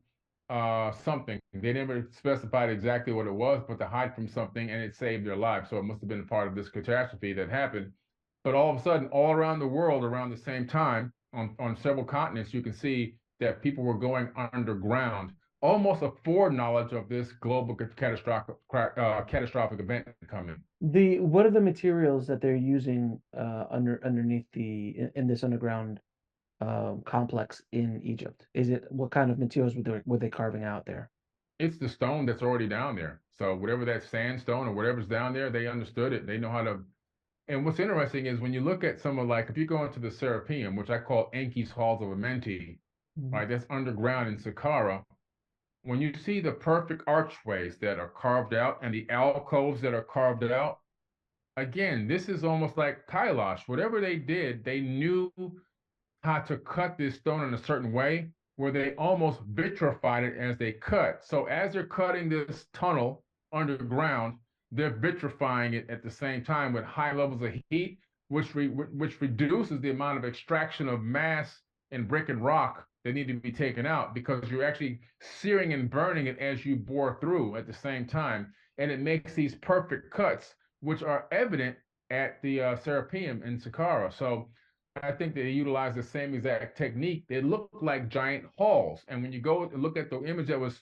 something. They never specified exactly what it was, but to hide from something, and it saved their lives. So it must have been a part of this catastrophe that happened. But all of a sudden, all around the world, around the same time, on several continents, you can see that people were going underground, almost a foreknowledge of this global catastrophic event coming. The what are the materials that they're using underneath in this underground complex in Egypt? Is it what kind of materials were they carving out there? It's the stone that's already down there. So whatever that sandstone or whatever's down there, they understood it. They know how to. And what's interesting is when you look at some of like if you go into the Serapeum, which I call Enki's Halls of Amenti, Mhm. right? That's underground in Saqqara. When you see the perfect archways that are carved out and the alcoves that are carved out, again, this is almost like Kailash. Whatever they did, they knew how to cut this stone in a certain way where they almost vitrified it as they cut. So as they're cutting this tunnel underground, they're vitrifying it at the same time with high levels of heat, which reduces the amount of extraction of mass and brick and rock that need to be taken out because you're actually searing and burning it as you bore through at the same time. And it makes these perfect cuts, which are evident at the Serapeum in Saqqara. So I think they utilize the same exact technique. They look like giant halls. And when you go and look at the image that was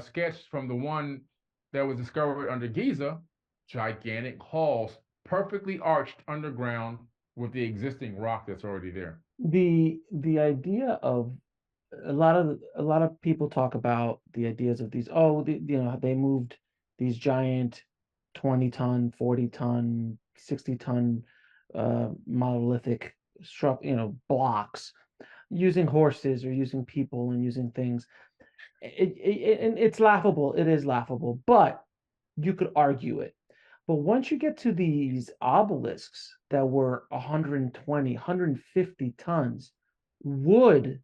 sketched from the one that was discovered under Giza, gigantic halls, perfectly arched underground with the existing rock that's already there. The idea of a lot of people talk about the ideas of these, they moved these giant 20-ton, 40-ton, 60-ton monolithic blocks using horses or using people and using things. And it's laughable. It is laughable, but you could argue it. But once you get to these obelisks that were 120, 150 tons, wood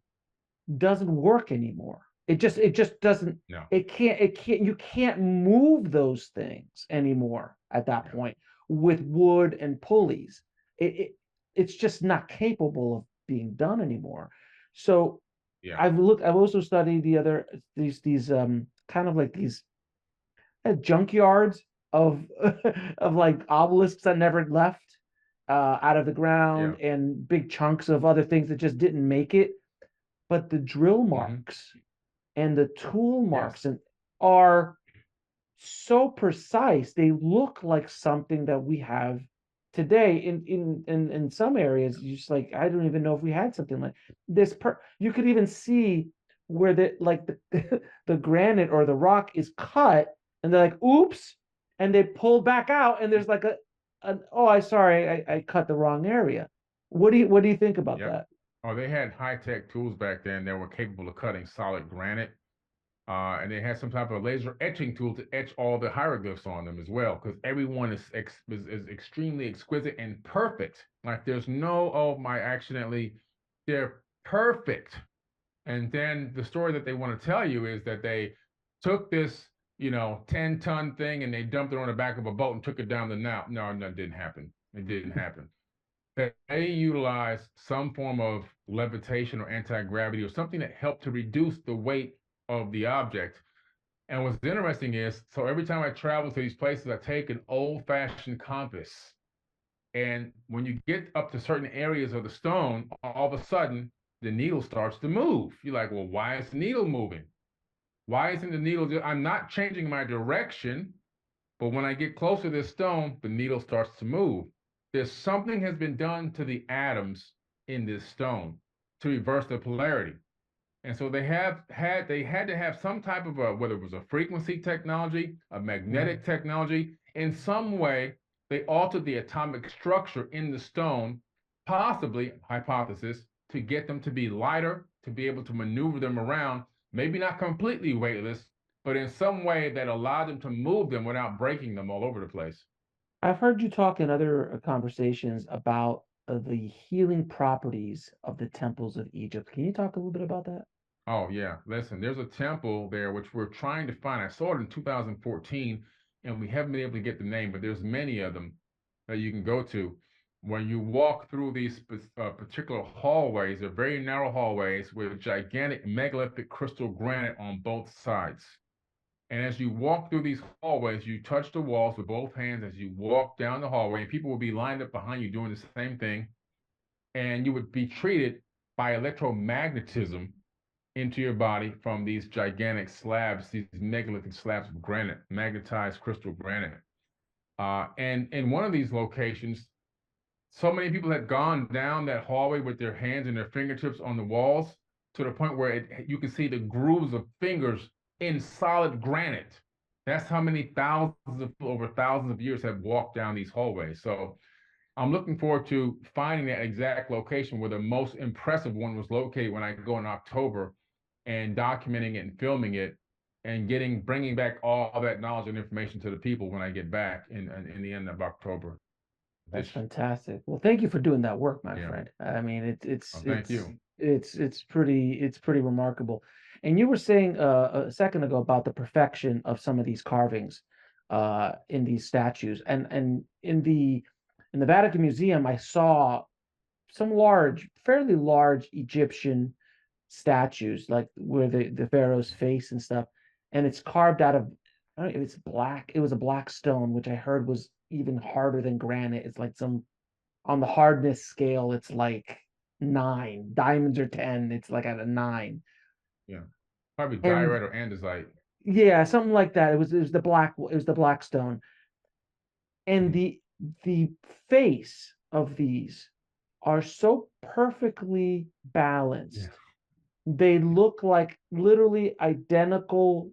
doesn't work anymore. It just doesn't No, it can't you can't move those things anymore at that yeah, point with wood and pulleys. It's just not capable of being done anymore. So yeah, I've also studied these kind of like these junkyards of of like obelisks that never left out of the yeah. ground and big chunks of other things that just didn't make it. But the drill Hmm. marks and the tool marks Yes, and are so precise. They look like something that we have today. In some areas, you just like I don't even know if we had something like this. You could even see where the the granite or the rock is cut, and they're like, "Oops," and they pull back out, and there's like oh, I sorry, I cut the wrong area. What do you think about yep. that? Oh, they had high-tech tools back then that were capable of cutting solid granite. And they had some type of laser etching tool to etch all the hieroglyphs on them as well, because everyone is extremely exquisite and perfect. Like there's no, oh my, accidentally, they're perfect. And then the story that they want to tell you is that they took this, 10-ton thing and they dumped it on the back of a boat and took it down the Nile. No, no, it didn't happen. It didn't happen. They utilized some form of levitation or anti-gravity or something that helped to reduce the weight of the object. And what's interesting is, so every time I travel to these places, I take an old-fashioned compass. And when you get up to certain areas of the stone, all of a sudden the needle starts to move. You're like, well, why is the needle moving? Why isn't the needle? I'm not changing my direction, but when I get closer to this stone, the needle starts to move. There's something has been done to the atoms in this stone to reverse the polarity. And so they had to have some type of a, whether it was a frequency technology, a magnetic technology, in some way they altered the atomic structure in the stone, possibly hypothesis, to get them to be lighter, to be able to maneuver them around, maybe not completely weightless, but in some way that allowed them to move them without breaking them all over the place. I've heard you talk in other conversations about the healing properties of the temples of Egypt. Can you talk a little bit about that? Oh yeah, listen, there's a temple there which we're trying to find. I saw it in 2014, and we haven't been able to get the name, but there's many of them that you can go to. When you walk through these particular hallways, they're very narrow hallways with gigantic megalithic crystal granite on both sides. And as you walk through these hallways, you touch the walls with both hands as you walk down the hallway, and people will be lined up behind you doing the same thing. And you would be treated by electromagnetism into your body from these gigantic slabs, these megalithic slabs of granite, magnetized crystal granite. And in one of these locations, so many people had gone down that hallway with their hands and their fingertips on the walls to the point where you can see the grooves of fingers in solid granite. That's how many over thousands of years have walked down these hallways. So I'm looking forward to finding that exact location where the most impressive one was located when I go in October and documenting it and filming it and bringing back all that knowledge and information to the people when I get back in the end of October. That's This, fantastic. Well, thank you for doing that work, my yeah. friend. I mean, Oh, thank you. it's pretty remarkable. And you were saying a second ago about the perfection of some of these carvings in these statues, and in the Vatican Museum, I saw some fairly large Egyptian statues, like where the pharaoh's face and stuff, and it's carved out of, I don't know, it's black. It was a black stone, which I heard was even harder than granite. It's like some on the hardness scale, it's like 9. Diamonds are 10. It's like at a 9. Yeah. Probably And diorite or andesite. yeah, something like that. It was the black stone. And Mhm. the face of these are so perfectly Yeah. balanced. They look like literally identical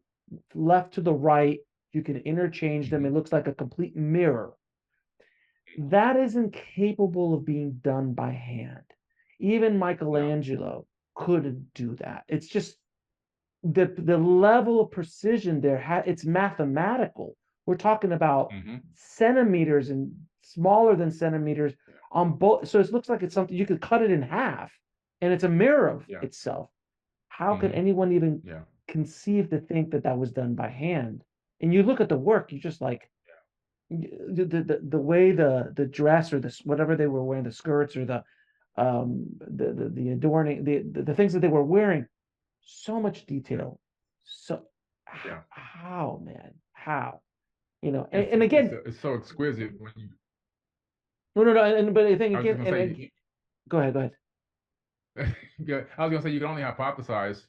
left to the right. You can interchange them. It Mhm. looks like a complete mirror. That isn't capable of being done by hand. Even No. Michelangelo couldn't do that. It's just the level of precision there. It's mathematical. We're talking about Hmm. centimeters and smaller than centimeters on both. So it looks like it's something you could cut it in half, and it's a mirror of Yeah. itself. How could Hmm. anyone even Yeah. conceive to think that that was done by hand? And you look at the work, you just like the way the dress or this whatever they were wearing, the skirts or the adorning, the things that they were wearing, so much Yeah. detail. So Yeah. how, man, how, It's and it's again, it's so exquisite when you. no, and but I think I was again, gonna and say, again, go ahead. yeah, I was gonna say you can only hypothesize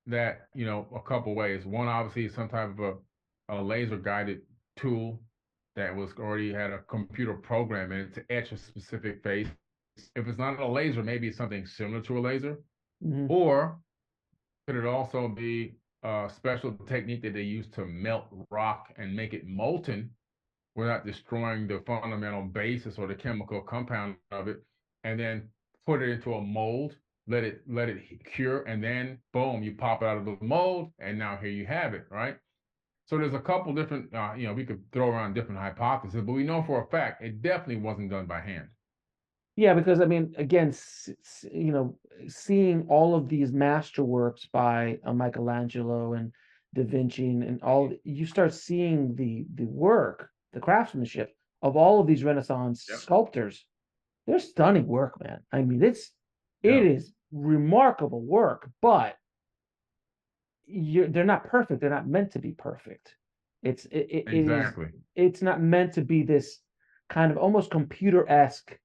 that, a couple ways. One, obviously, is some type of a laser guided tool that was already had a computer program in it to etch a specific face. If it's not a laser, maybe it's something similar to a laser. Hmm. Or could it also be a special technique that they use to melt rock and make it molten without destroying the fundamental basis or the chemical compound of it, and then put it into a mold, let it cure, and then boom, you pop it out of the mold, and now here you have it, right? So there's a couple different, we could throw around different hypotheses, but we know for a fact it definitely wasn't done by hand. Yeah, because I mean, again, you know, seeing all of these masterworks by Michelangelo and Da Vinci and all, you start seeing the work, the craftsmanship of all of these Renaissance Yep. sculptors. They're stunning work, man. I mean, it Yeah. is remarkable work, but they're not perfect. They're not meant to be perfect. It is Exactly. it's not meant to be this kind of almost computer-esque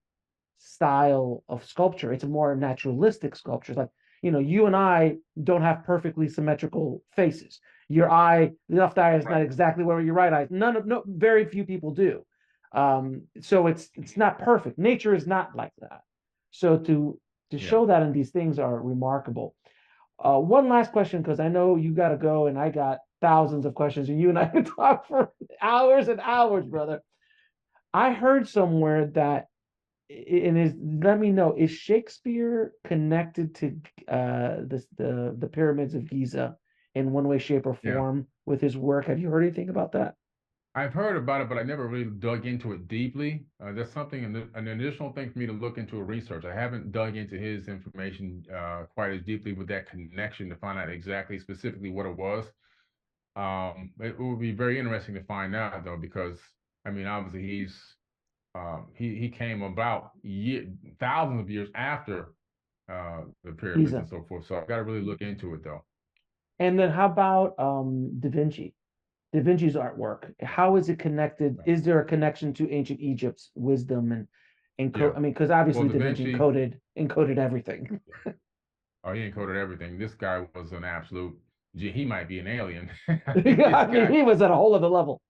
style of sculpture. It's a more naturalistic sculpture. It's like, you know, you and I don't have perfectly symmetrical faces. Your eye, the left eye is not Right. exactly where your right eye. None of no, very few people do. So it's not perfect. Nature is not like that. So to Yeah. show that in these things are remarkable. One last question, because I know you got to go and I got thousands of questions, and you and I can talk for hours and hours, brother. I heard somewhere that and is let me know, is Shakespeare connected to the pyramids of Giza in one way, shape, or Yeah. form with his work? Have you heard anything about that? I've heard about it, but I never really dug into it deeply. That's something, an additional thing for me to look into research. I haven't dug into his information quite as deeply with that connection to find out exactly, specifically what it was. It would be very interesting to find out though, because I mean, obviously he came about thousands of years after the pyramids Giza. and so forth. So I've got to really look into it though. And then how about Da Vinci? Da Vinci's artwork. How is it connected? Is there a connection to ancient Egypt's wisdom and Yeah. I mean, because Well, obviously Da Da Vinci Vinci, encoded everything. oh, he encoded everything. This guy was an absolute. Gee, he might be an alien. This I mean, guy, he was at a whole other level.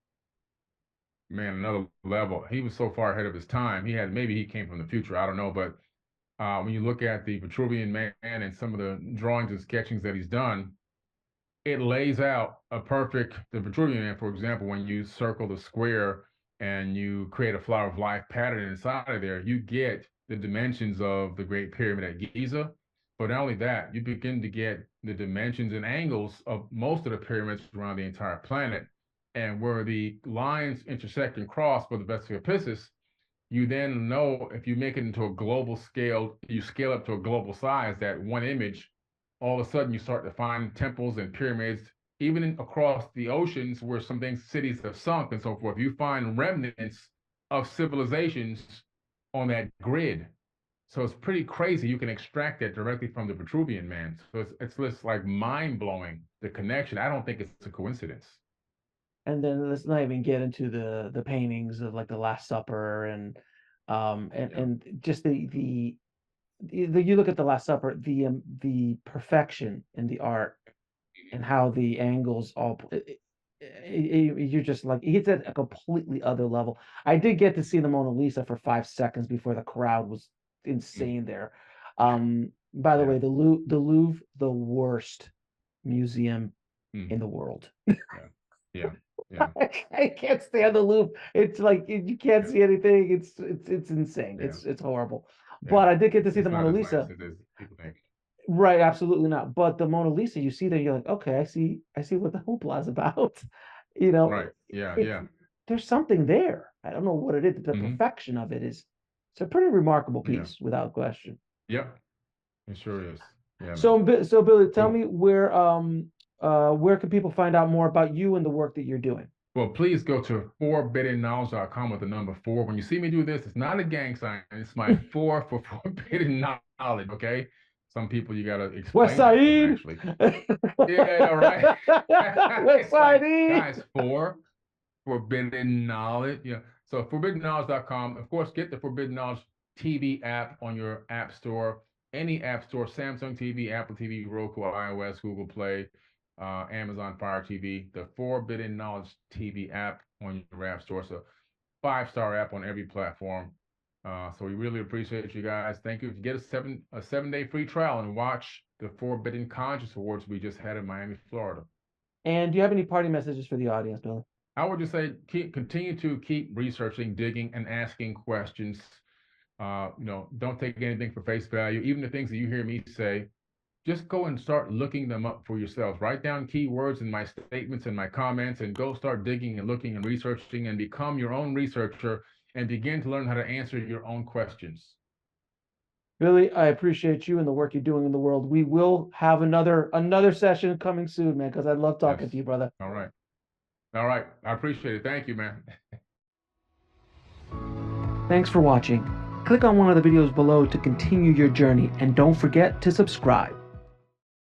man, another level. He was so far ahead of his time. Maybe he came from the future. I don't know, but when you look at the Vitruvian Man and some of the drawings and sketchings that he's done, it lays out a perfect the Vitruvian Man, for example, when you circle the square and you create a flower of life pattern inside of there, you get the dimensions of the Great Pyramid at Giza. But not only that, you begin to get the dimensions and angles of most of the pyramids around the entire planet. And where the lines intersect and cross with the Vesica Piscis, you then know if you make it into a global scale, you scale up to a global size, that one image, all of a sudden you start to find temples and pyramids, even across the oceans where some things, cities have sunk and so forth. You find remnants of civilizations on that grid. So it's pretty crazy. You can extract that directly from the Vitruvian Man. So it's just like mind blowing, the connection. I don't think it's a coincidence. And then let's not even get into the paintings of like the Last Supper Yeah. and just you look at the Last Supper, the perfection in the art and how the angles all you're just like it's at a completely other level. I did get to see the Mona Lisa for 5 seconds before the crowd was Mm. insane there. By the Yeah. way, the Louvre, the worst museum Mm. in the world. Yeah. Yeah. Yeah. I can't stand the Louvre. It's like you can't Yeah. see anything. It's insane. Yeah. It's horrible. Yeah. But I did get to see the It's not Mona as nice Lisa. as people think. Right, absolutely not. But the Mona Lisa, you see there, you're like, okay, I see what the hoopla is about. You know, Right. Yeah. it's Yeah. there's something there. I don't know what it is. The Hmm. perfection of it is it's a pretty remarkable Yeah. piece, without question. Yep. It sure is. Yeah, man. So Billy, tell Cool. me where can people find out more about you and the work that you're doing? Well, please go to forbiddenknowledge.com with the number four. When you see me do this, it's not a gang sign. It's my four for forbidden knowledge. Okay. Some people you got to West explain that to them Side. actually. Yeah, right. West It's like, Side. guys, four forbidden knowledge. Yeah. So forbiddenknowledge.com. Of course, get the Forbidden Knowledge TV app on your app store, any app store, Samsung TV, Apple TV, Roku, iOS, Google Play, Amazon Fire TV, the Forbidden Knowledge TV app on your app store. So 5-star app on every platform. So we really appreciate you guys. Thank you. If you get a 7-day free trial and watch the Forbidden Conscious Awards we just had in Miami, Florida. And do you have any party messages for the audience, Billy? I would just say continue to keep researching, digging, and asking questions. Don't take anything for face value. Even the things that you hear me say, just go and start looking them up for yourselves. Write down keywords in my statements and my comments, and go start digging and looking and researching, and become your own researcher and begin to learn how to answer your own questions. Really, I appreciate you and the work you're doing in the world. We will have another session coming soon, man, because I love Yes. talking to you, brother. All right. All right. I appreciate it. Thank you, man. Thanks for watching. Click on one of the videos below to continue your journey, and don't forget to subscribe.